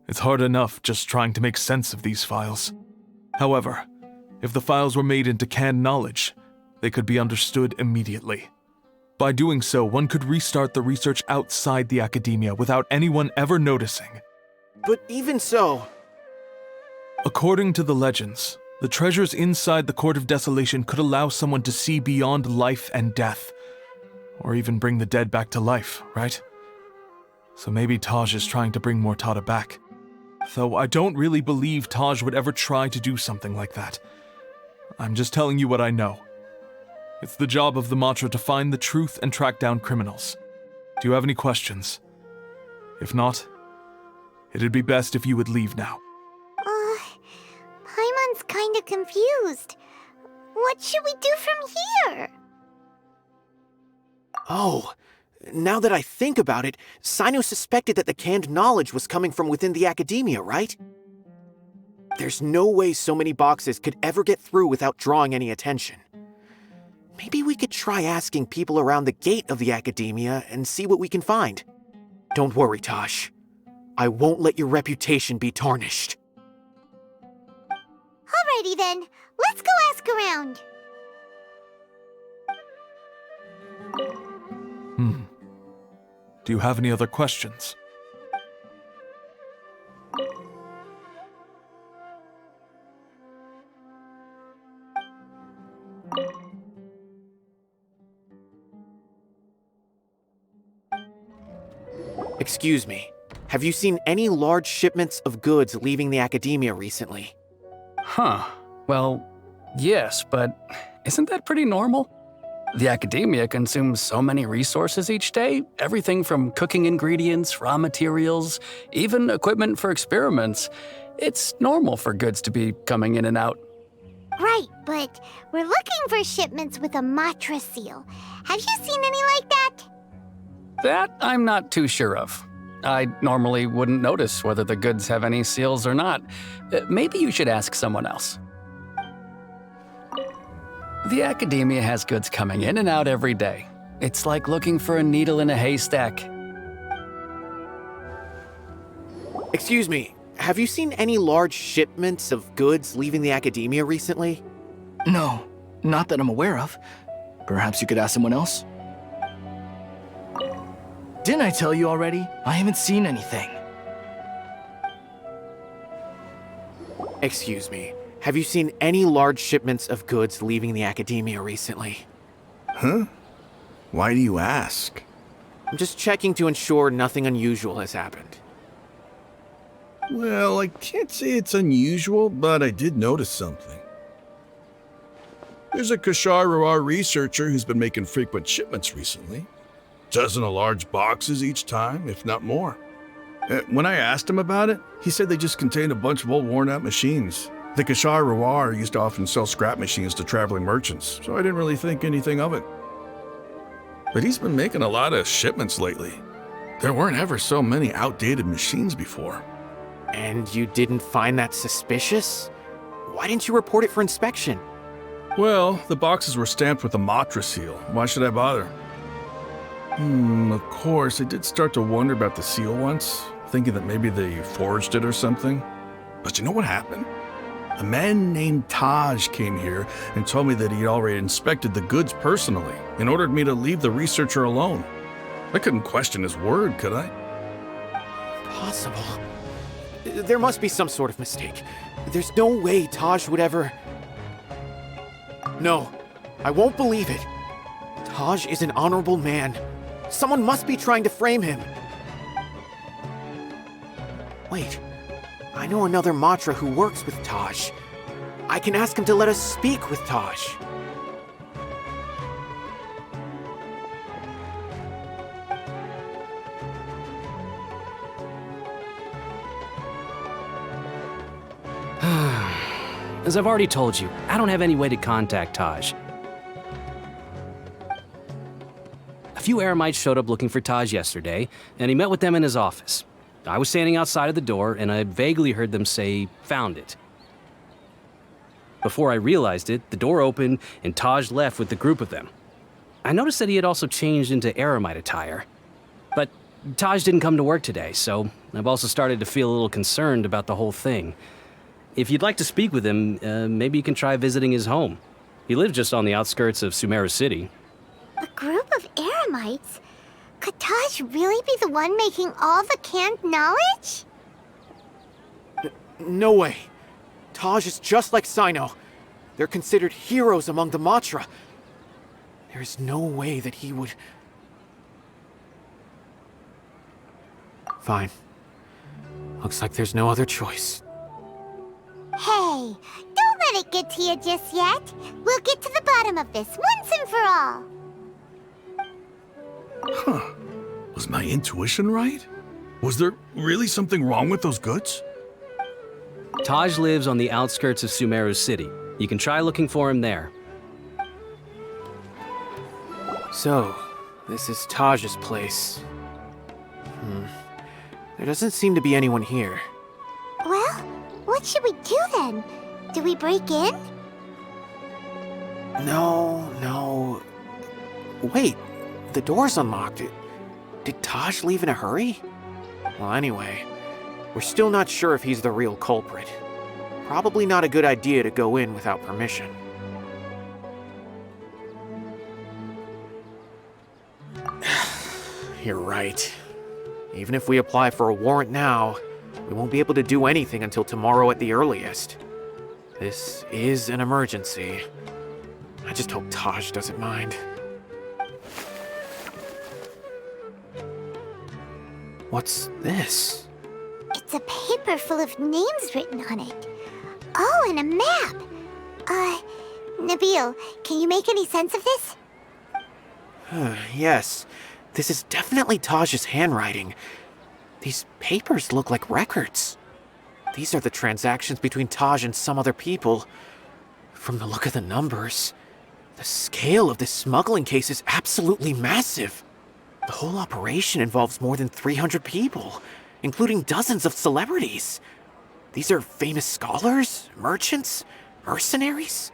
It's hard enough just trying to make sense of these files. However, if the files were made into canned knowledge, they could be understood immediately. By doing so, one could restart the research outside the Academia without anyone ever noticing. But even so... According to the legends, the treasures inside the Court of Desolation could allow someone to see beyond life and death, or even bring the dead back to life, right? So maybe Taj is trying to bring Mortada back. Though I don't really believe Taj would ever try to do something like that. I'm just telling you what I know. It's the job of the Matra to find the truth and track down criminals. Do you have any questions? If not, it'd be best if you would leave now. Paimon's kinda confused. What should we do from here? Oh, Now that I think about it, Cyno suspected that the canned knowledge was coming from within the academia, right? There's no way so many boxes could ever get through without drawing any attention. Maybe we could try asking people around the gate of the academia and see what we can find. Don't worry, Taj. I won't let your reputation be tarnished. Alrighty then, let's go ask around. Do you have any other questions? Excuse me, have you seen any large shipments of goods leaving the academia recently? Huh. Well, yes, but isn't that pretty normal? The academia consumes so many resources each day, everything from cooking ingredients, raw materials, even equipment for experiments. It's normal for goods to be coming in and out. Right, but we're looking for shipments with a Matra seal. Have you seen any like that? That I'm not too sure of. I normally wouldn't notice whether the goods have any seals or not. Maybe you should ask someone else. The academia has goods coming in and out every day. It's like looking for a needle in a haystack. Excuse me, have you seen any large shipments of goods leaving the academia recently? No, not that I'm aware of. Perhaps you could ask someone else? Didn't I tell you already? I haven't seen anything. Excuse me, have you seen any large shipments of goods leaving the academia recently? Huh? Why do you ask? I'm just checking to ensure nothing unusual has happened. Well, I can't say it's unusual, but I did notice something. There's a Kashar researcher who's been making frequent shipments recently. Dozen of large boxes each time, if not more. When I asked him about it, he said they just contained a bunch of old worn-out machines. The Kashar used to often sell scrap machines to traveling merchants, so I didn't really think anything of it. But he's been making a lot of shipments lately. There weren't ever so many outdated machines before. And you didn't find that suspicious? Why didn't you report it for inspection? Well, the boxes were stamped with a Matra seal. Why should I bother? Of course, I did start to wonder about the seal once, thinking that maybe they forged it or something. But you know what happened? A man named Taj came here and told me that he'd already inspected the goods personally and ordered me to leave the researcher alone. I couldn't question his word, could I? Possible. There must be some sort of mistake. There's no way Taj would ever... No, I won't believe it. Taj is an honorable man. Someone must be trying to frame him. Wait, I know another Matra who works with Taj. I can ask him to let us speak with Taj. As I've already told you, I don't have any way to contact Taj. A few Eremites showed up looking for Taj yesterday, and he met with them in his office. I was standing outside of the door, and I vaguely heard them say, "Found it." Before I realized it, the door opened, and Taj left with the group of them. I noticed that he had also changed into Eremite attire. But Taj didn't come to work today, so I've also started to feel a little concerned about the whole thing. If you'd like to speak with him, maybe you can try visiting his home. He lives just on the outskirts of Sumeru City. A group of Eremites? Could Taj really be the one making all the canned knowledge? No way. Taj is just like Cyno. They're considered heroes among the Matra. There is no way that he would... Fine. Looks like there's no other choice. Hey, don't let it get to you just yet. We'll get to the bottom of this once and for all. Huh. Was my intuition right? Was there really something wrong with those goods? Taj lives on the outskirts of Sumeru City. You can try looking for him there. So, This is Taj's place. There doesn't seem to be anyone here. Well, what should we do then? Do we break in? No. Wait, the door's unlocked. Did Taj leave in a hurry? Well, anyway, we're still not sure if he's the real culprit. Probably not a good idea to go in without permission. You're right. Even if we apply for a warrant now, we won't be able to do anything until tomorrow at the earliest. This is an emergency. I just hope Taj doesn't mind. What's this? It's a paper full of names written on it. Oh, and a map. Nabil, can you make any sense of this? Yes, this is definitely Taj's handwriting. These papers look like records. These are the transactions between Taj and some other people. From the look of the numbers, the scale of this smuggling case is absolutely massive. The whole operation involves more than 300 people, including dozens of celebrities. These are famous scholars, merchants, mercenaries.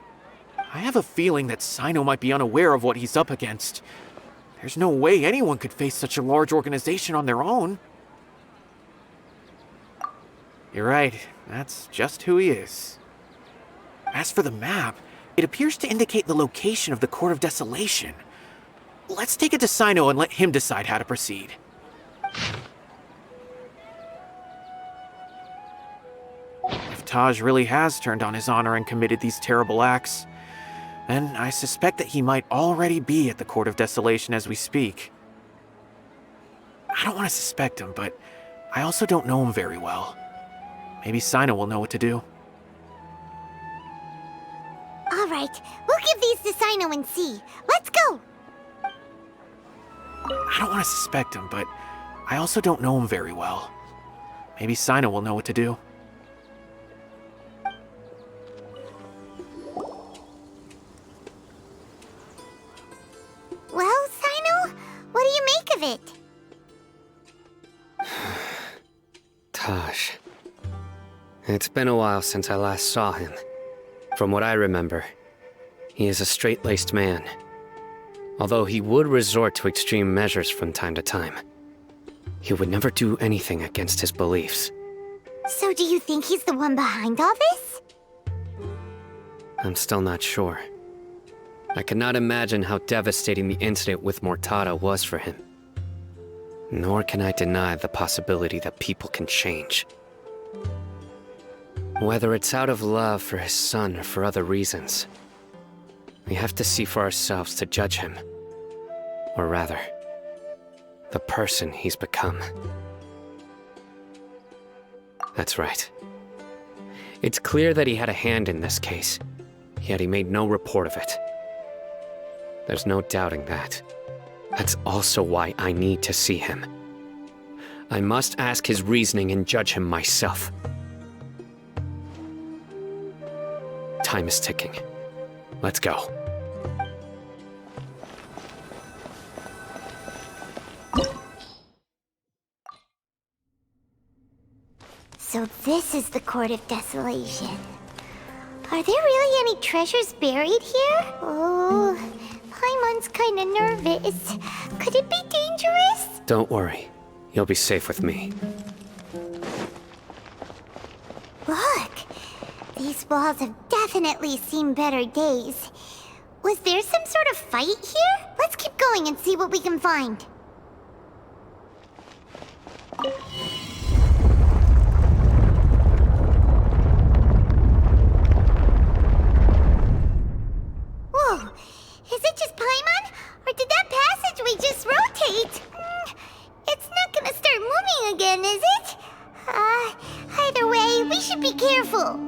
I have a feeling that Cyno might be unaware of what he's up against. There's no way anyone could face such a large organization on their own. You're right, that's just who he is. As for the map, it appears to indicate the location of the Court of Desolation. Let's take it to Cyno and let him decide how to proceed. If Taj really has turned on his honor and committed these terrible acts, then I suspect that he might already be at the Court of Desolation as we speak. I don't want to suspect him, but I also don't know him very well. Maybe Cyno will know what to do. All right, we'll give these to Cyno and see. Let's go! I don't want to suspect him, but I also don't know him very well. Maybe Cyno will know what to do. Well, Cyno, what do you make of it? Taj. It's been a while since I last saw him. From what I remember, he is a straight-laced man. Although he would resort to extreme measures from time to time, he would never do anything against his beliefs. So do you think he's the one behind all this? I'm still not sure. I cannot imagine how devastating the incident with Mortada was for him. Nor can I deny the possibility that people can change. Whether it's out of love for his son or for other reasons, we have to see for ourselves to judge him. Or rather, the person he's become. That's right. It's clear that he had a hand in this case, yet he made no report of it. There's no doubting that. That's also why I need to see him. I must ask his reasoning and judge him myself. Time is ticking. Let's go. So this is the Court of Desolation. Are there really any treasures buried here? Oh, Paimon's kinda nervous. Could it be dangerous? Don't worry. You'll be safe with me. Look! These walls have definitely seen better days. Was there some sort of fight here? Let's keep going and see what we can find. Whoa! Is it just Paimon? Or did that passageway just rotate? It's not gonna start moving again, is it? Either way, we should be careful.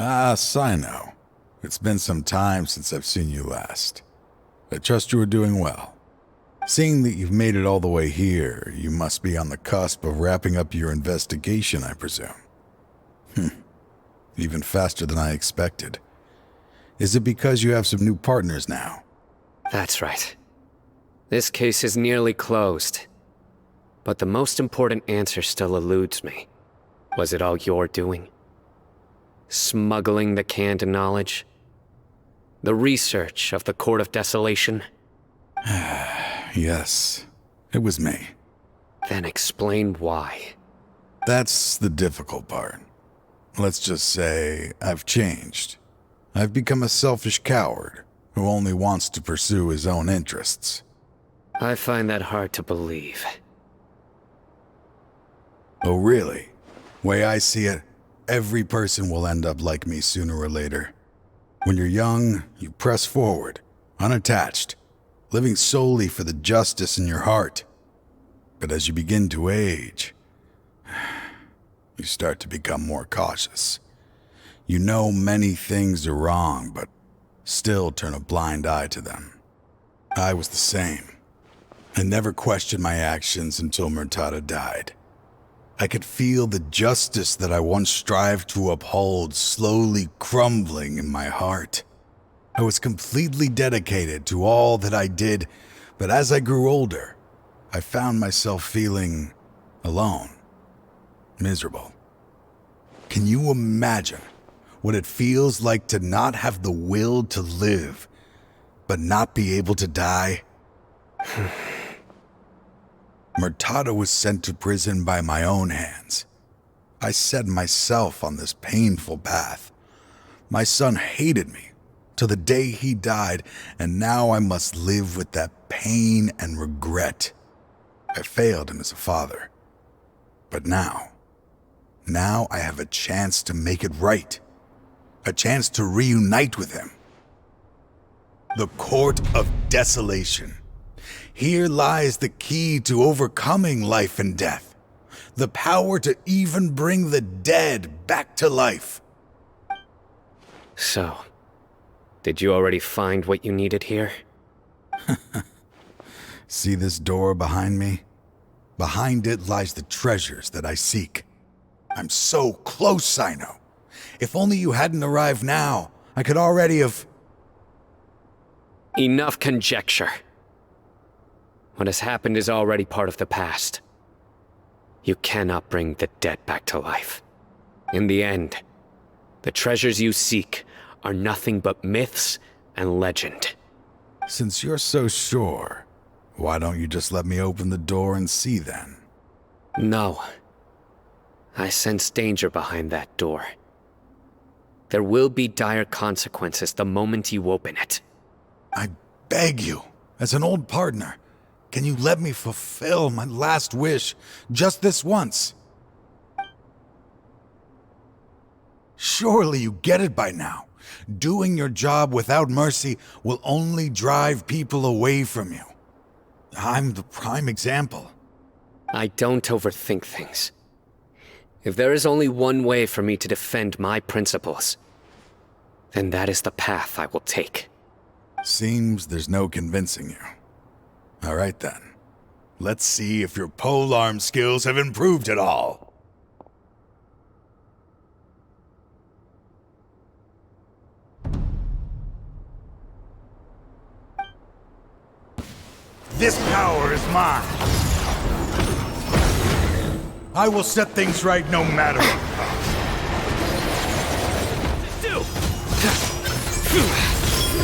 Ah, Cyno. It's been some time since I've seen you last. I trust you are doing well. Seeing that you've made it all the way here, you must be on the cusp of wrapping up your investigation, I presume. Even faster than I expected. Is it because you have some new partners now? That's right. This case is nearly closed. But the most important answer still eludes me. Was it all your doing? Smuggling the canned knowledge? The research of the Court of Desolation? Yes, it was me. Then explain why. That's the difficult part. Let's just say I've changed. I've become a selfish coward who only wants to pursue his own interests. I find that hard to believe. Oh, really? Way I see it, every person will end up like me sooner or later. When you're young, you press forward, unattached, living solely for the justice in your heart. But as you begin to age, you start to become more cautious. You know many things are wrong, but still turn a blind eye to them. I was the same. I never questioned my actions until Murtada died. I could feel the justice that I once strived to uphold slowly crumbling in my heart. I was completely dedicated to all that I did, but as I grew older, I found myself feeling alone, miserable. Can you imagine what it feels like to not have the will to live, but not be able to die? Murtada was sent to prison by my own hands. I set myself on this painful path. My son hated me till the day he died, and now I must live with that pain and regret. I failed him as a father. But now I have a chance to make it right. A chance to reunite with him. The Court of Desolation. Here lies the key to overcoming life and death. The power to even bring the dead back to life. So, did you already find what you needed here? See this door behind me? Behind it lies the treasures that I seek. I'm so close, Cyno. If only you hadn't arrived now, I could already have... Enough conjecture. What has happened is already part of the past. You cannot bring the dead back to life. In the end, the treasures you seek are nothing but myths and legend. Since you're so sure, why don't you just let me open the door and see then? No. I sense danger behind that door. There will be dire consequences the moment you open it. I beg you, as an old partner, can you let me fulfill my last wish just this once? Surely you get it by now. Doing your job without mercy will only drive people away from you. I'm the prime example. I don't overthink things. If there is only one way for me to defend my principles, then that is the path I will take. Seems there's no convincing you. All right then. Let's see if your polearm skills have improved at all. This power is mine. I will set things right no matter what.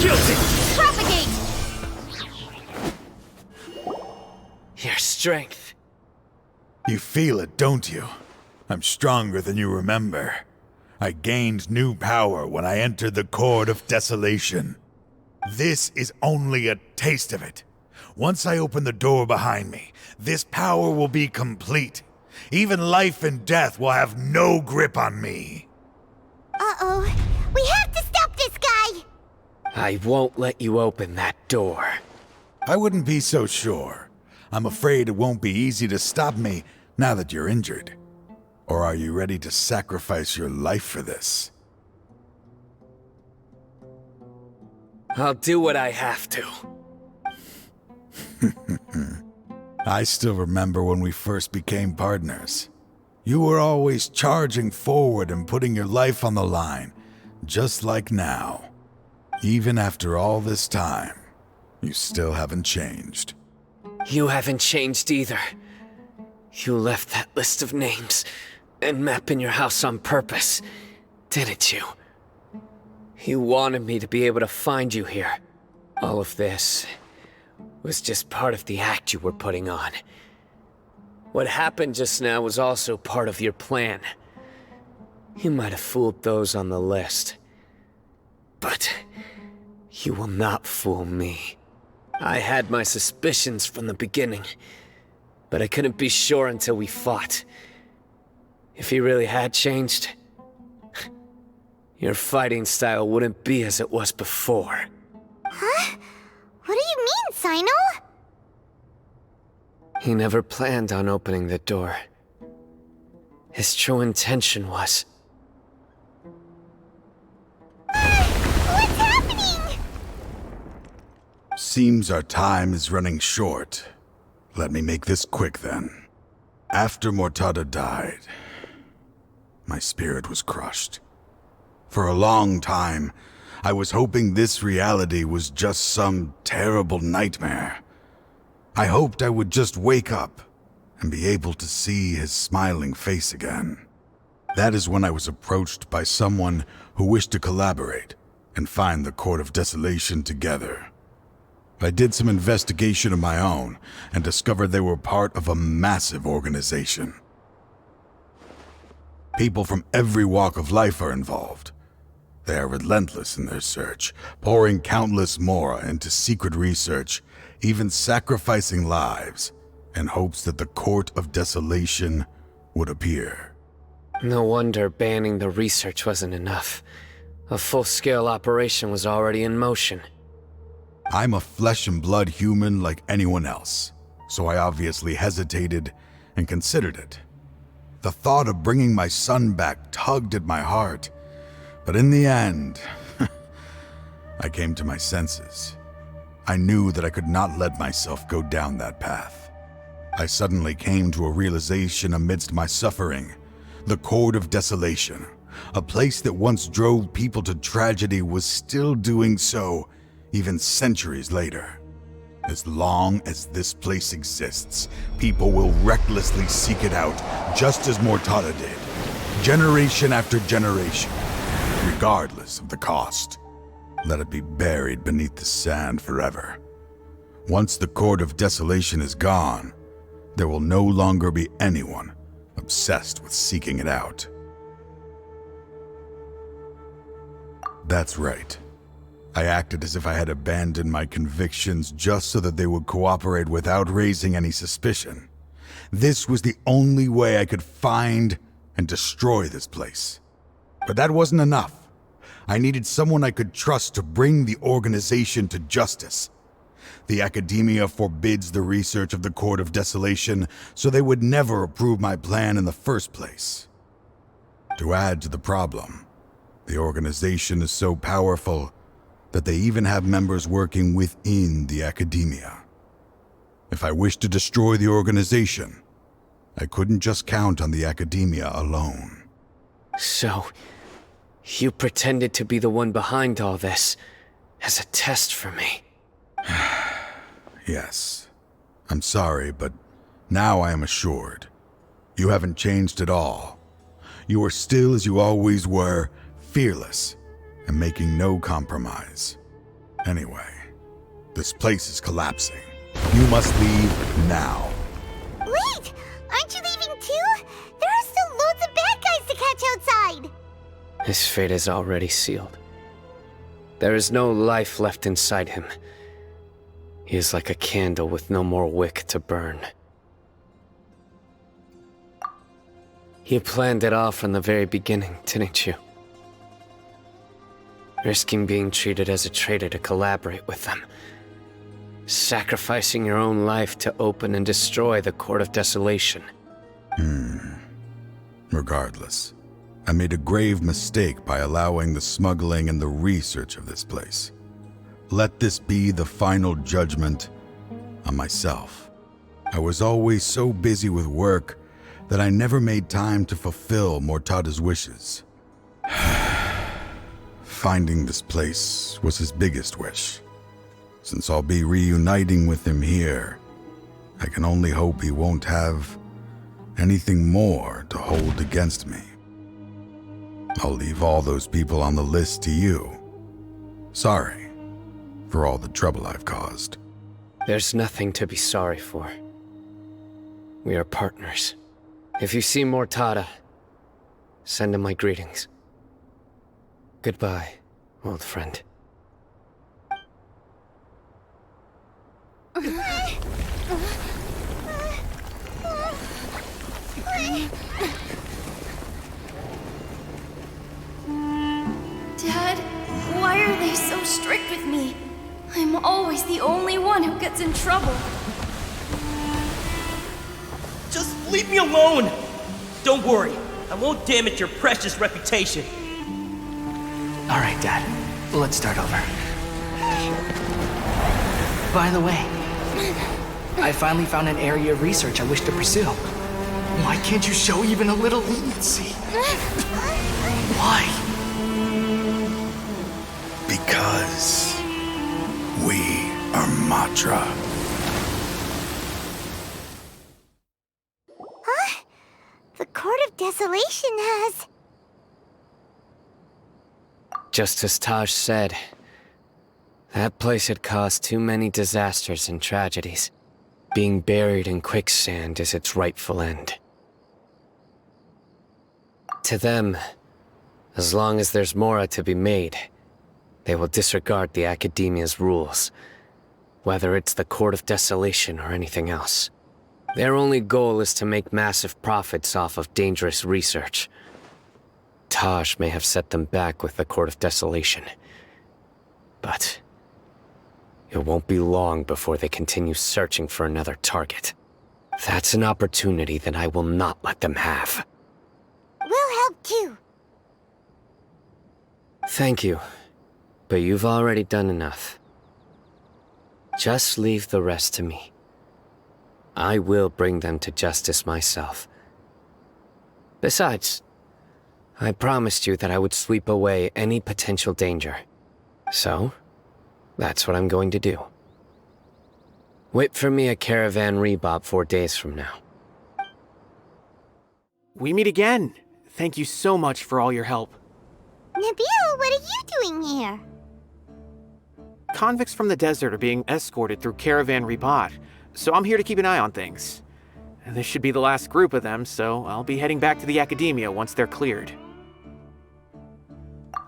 Guilty! Propagate! Your strength. You feel it, don't you? I'm stronger than you remember. I gained new power when I entered the Court of Desolation. This is only a taste of it. Once I open the door behind me, this power will be complete. Even life and death will have no grip on me. Uh-oh. We have to stop this guy! I won't let you open that door. I wouldn't be so sure. I'm afraid it won't be easy to stop me now that you're injured. Or are you ready to sacrifice your life for this? I'll do what I have to. I still remember when we first became partners. You were always charging forward and putting your life on the line, just like now. Even after all this time, you still haven't changed. You haven't changed either. You left that list of names and map in your house on purpose, didn't you? You wanted me to be able to find you here. All of this was just part of the act you were putting on. What happened just now was also part of your plan. You might have fooled those on the list, but you will not fool me. I had my suspicions from the beginning, but I couldn't be sure until we fought. If he really had changed, your fighting style wouldn't be as it was before. Huh? What do you mean, Cyno? He never planned on opening the door. His true intention was... What's happening? Seems our time is running short. Let me make this quick then. After Mortada died, my spirit was crushed. For a long time, I was hoping this reality was just some terrible nightmare. I hoped I would just wake up and be able to see his smiling face again. That is when I was approached by someone who wished to collaborate and find the Court of Desolation together. I did some investigation of my own and discovered they were part of a massive organization. People from every walk of life are involved. They are relentless in their search, pouring countless mora into secret research, even sacrificing lives in hopes that the Court of Desolation would appear. No wonder banning the research wasn't enough. A full-scale operation was already in motion. I'm a flesh and blood human like anyone else, so I obviously hesitated and considered it. The thought of bringing my son back tugged at my heart, but in the end, I came to my senses. I knew that I could not let myself go down that path. I suddenly came to a realization amidst my suffering. The Court of Desolation, a place that once drove people to tragedy, was still doing so even centuries later. As long as this place exists, people will recklessly seek it out, just as Mortada did, generation after generation, regardless of the cost. Let it be buried beneath the sand forever. Once the Court of Desolation is gone, there will no longer be anyone obsessed with seeking it out. That's right. I acted as if I had abandoned my convictions just so that they would cooperate without raising any suspicion. This was the only way I could find and destroy this place. But that wasn't enough. I needed someone I could trust to bring the organization to justice. The Academia forbids the research of the Court of Desolation, so they would never approve my plan in the first place. To add to the problem, the organization is so powerful that they even have members working within the Academia. If I wished to destroy the organization, I couldn't just count on the Academia alone. So, you pretended to be the one behind all this, as a test for me. Yes. I'm sorry, but now I am assured. You haven't changed at all. You are still as you always were, fearless, and making no compromise. Anyway, this place is collapsing. You must leave now. Wait! Aren't you leaving too? There are still loads of bad guys to catch outside! His fate is already sealed. There is no life left inside him. He is like a candle with no more wick to burn. You planned it all from the very beginning, didn't you? Risking being treated as a traitor to collaborate with them. Sacrificing your own life to open and destroy the Court of Desolation. Regardless, I made a grave mistake by allowing the smuggling and the research of this place. let this be the final judgment on myself. I was always so busy with work that I never made time to fulfill Mortada's wishes. Finding this place was his biggest wish. Since I'll be reuniting with him here, I can only hope he won't have anything more to hold against me. I'll leave all those people on the list to you. Sorry for all the trouble I've caused. There's nothing to be sorry for. We are partners. If you see Mortada, send him my greetings. Goodbye, old friend. Dad, why are they so strict with me? I'm always the only one who gets in trouble. Just leave me alone! Don't worry, I won't damage your precious reputation. Alright, Dad. Let's start over. By the way, I finally found an area of research I wish to pursue. Why can't you show even a little leniency? Why? Because we are Matra. Huh? The Court of Desolation has... Just as Taj said, that place had caused too many disasters and tragedies. Being buried in quicksand is its rightful end. To them, as long as there's Mora to be made, they will disregard the Academia's rules, whether it's the Court of Desolation or anything else. Their only goal is to make massive profits off of dangerous research. Taj may have set them back with the Court of Desolation, but it won't be long before they continue searching for another target. That's an opportunity that I will not let them have. We'll help too. Thank you, but you've already done enough. Just leave the rest to me. I will bring them to justice myself. Besides, I promised you that I would sweep away any potential danger. So, that's what I'm going to do. Wait for me at Caravan Rebob 4 days from now. We meet again. Thank you so much for all your help. Nabil, what are you doing here? Convicts from the desert are being escorted through Caravan Rebob, so I'm here to keep an eye on things. And this should be the last group of them, so I'll be heading back to the Academia once they're cleared.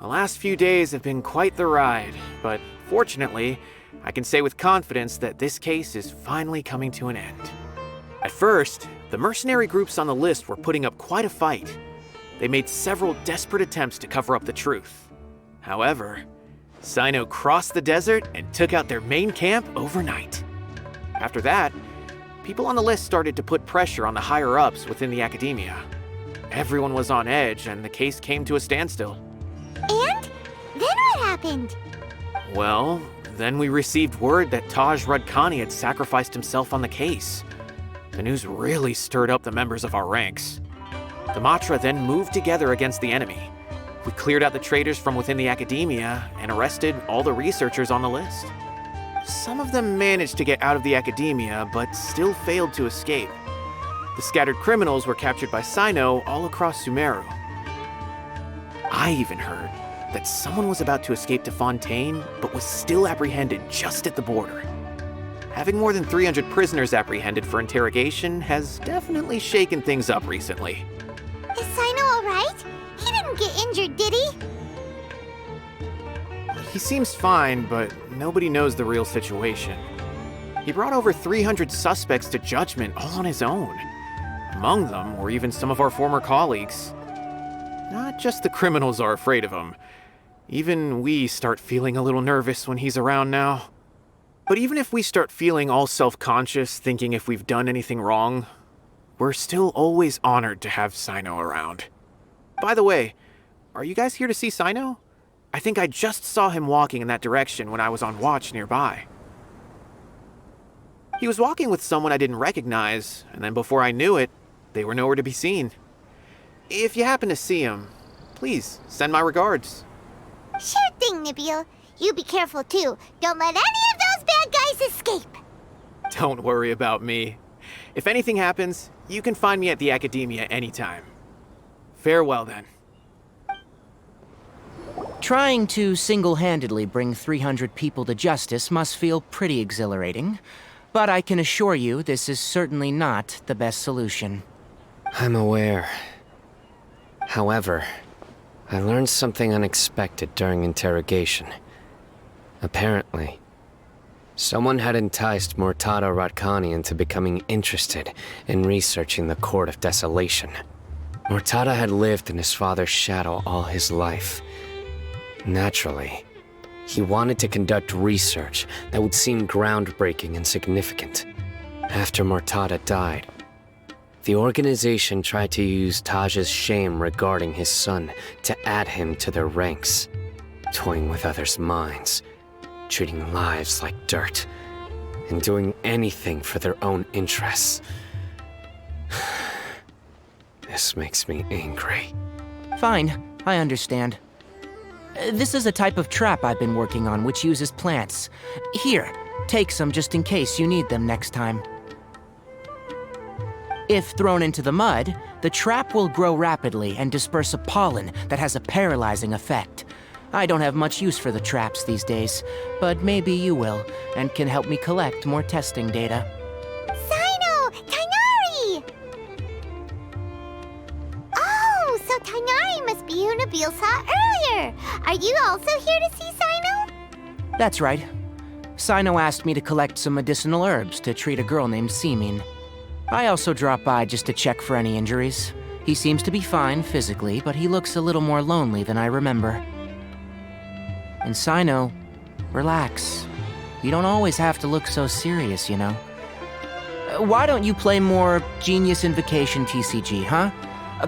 The last few days have been quite the ride, but fortunately, I can say with confidence that this case is finally coming to an end. At first, the mercenary groups on the list were putting up quite a fight. They made several desperate attempts to cover up the truth. However, Cyno crossed the desert and took out their main camp overnight. After that, people on the list started to put pressure on the higher-ups within the Academia. Everyone was on edge, and the case came to a standstill. And? Then what happened? Well, then we received word that Taj Rudkani had sacrificed himself on the case. The news really stirred up the members of our ranks. The Matra then moved together against the enemy. We cleared out the traitors from within the Academia and arrested all the researchers on the list. Some of them managed to get out of the Academia, but still failed to escape. The scattered criminals were captured by Cyno all across Sumeru. I even heard that someone was about to escape to Fontaine, but was still apprehended just at the border. Having more than 300 prisoners apprehended for interrogation has definitely shaken things up recently. Is Cyno alright? He didn't get injured, did he? He seems fine, but nobody knows the real situation. He brought over 300 suspects to judgment all on his own. Among them were even some of our former colleagues. Not just the criminals are afraid of him. Even we start feeling a little nervous when he's around now. But even if we start feeling all self-conscious, thinking if we've done anything wrong, we're still always honored to have Cyno around. By the way, are you guys here to see Cyno? I think I just saw him walking in that direction when I was on watch nearby. He was walking with someone I didn't recognize, and then before I knew it, they were nowhere to be seen. If you happen to see him, please send my regards. Sure thing, Nabil. You be careful too. Don't let any of those bad guys escape. Don't worry about me. If anything happens, you can find me at the Academia anytime. Farewell then. Trying to single-handedly bring 300 people to justice must feel pretty exhilarating, but I can assure you this is certainly not the best solution. I'm aware. However, I learned something unexpected during interrogation. Apparently, someone had enticed Murtada Radkani into becoming interested in researching the Court of Desolation. Murtada had lived in his father's shadow all his life. Naturally, he wanted to conduct research that would seem groundbreaking and significant. After Murtada died, the organization tried to use Taj's shame regarding his son to add him to their ranks, toying with others' minds, treating lives like dirt, and doing anything for their own interests. This makes me angry. Fine, I understand. This is a type of trap I've been working on which uses plants. Here, take some just in case you need them next time. If thrown into the mud, the trap will grow rapidly and disperse a pollen that has a paralyzing effect. I don't have much use for the traps these days, but maybe you will, and can help me collect more testing data. Cyno! Tighnari! Oh, so Tighnari must be who Nabil saw earlier. Are you also here to see Cyno? That's right. Cyno asked me to collect some medicinal herbs to treat a girl named Simin. I also dropped by just to check for any injuries. He seems to be fine physically, but he looks a little more lonely than I remember. And Cyno, relax. You don't always have to look so serious, you know. Why don't you play more Genius Invocation TCG, huh?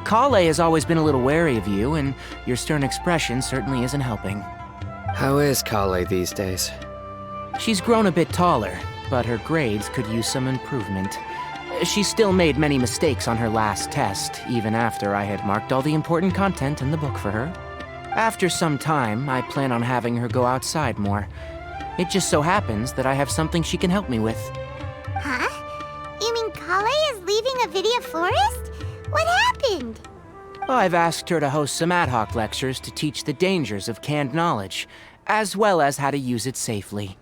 Kale has always been a little wary of you, and your stern expression certainly isn't helping. How is Kale these days? She's grown a bit taller, but her grades could use some improvement. She still made many mistakes on her last test, even after I had marked all the important content in the book for her. After some time, I plan on having her go outside more. It just so happens that I have something she can help me with. Huh? You mean Kale is leaving Avidia Forest? What happened? I've asked her to host some ad hoc lectures to teach the dangers of canned knowledge, as well as how to use it safely.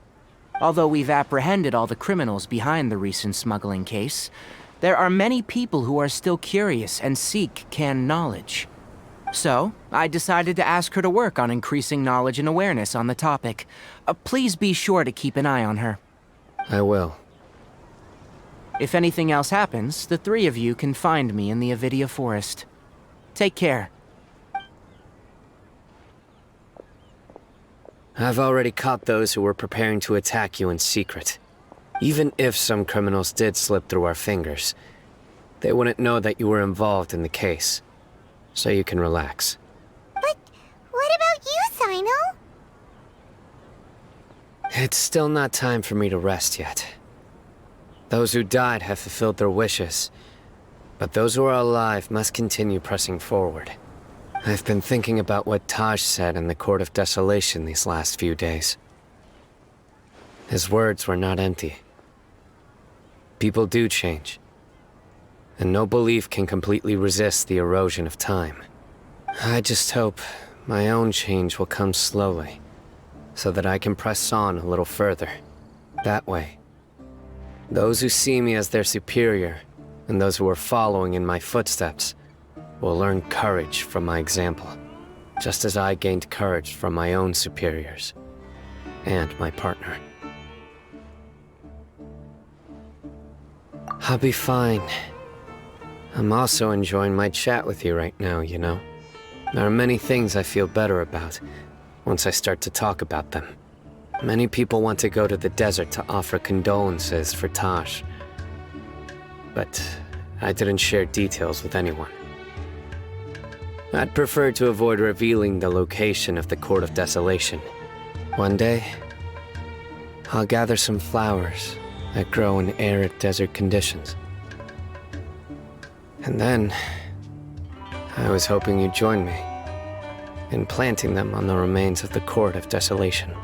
Although we've apprehended all the criminals behind the recent smuggling case, there are many people who are still curious and seek canned knowledge. So, I decided to ask her to work on increasing knowledge and awareness on the topic. Please be sure to keep an eye on her. I will. If anything else happens, the three of you can find me in the Avidia Forest. Take care. I've already caught those who were preparing to attack you in secret. Even if some criminals did slip through our fingers, they wouldn't know that you were involved in the case. So you can relax. But what about you, Cyno? It's still not time for me to rest yet. Those who died have fulfilled their wishes, but those who are alive must continue pressing forward. I've been thinking about what Taj said in the Court of Desolation these last few days. His words were not empty. People do change, and no belief can completely resist the erosion of time. I just hope my own change will come slowly, so that I can press on a little further. That way, those who see me as their superior, and those who are following in my footsteps, will learn courage from my example, just as I gained courage from my own superiors, and my partner. I'll be fine. I'm also enjoying my chat with you right now, you know. There are many things I feel better about once I start to talk about them. Many people want to go to the desert to offer condolences for Taj, but I didn't share details with anyone. I'd prefer to avoid revealing the location of the Court of Desolation. One day, I'll gather some flowers that grow in arid desert conditions. And then, I was hoping you'd join me in planting them on the remains of the Court of Desolation.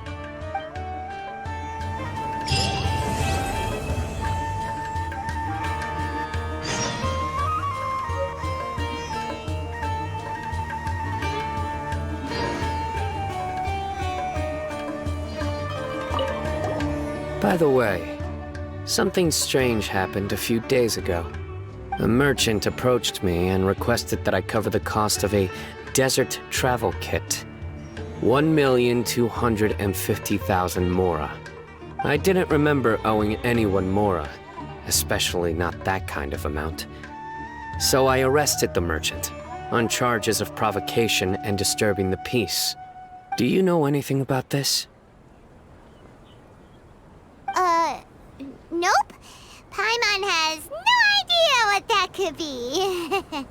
By the way, something strange happened a few days ago. A merchant approached me and requested that I cover the cost of a desert travel kit. 1,250,000 mora. I didn't remember owing anyone mora, especially not that kind of amount. So I arrested the merchant on charges of provocation and disturbing the peace. Do you know anything about this? Nope. Paimon has no idea what that could be.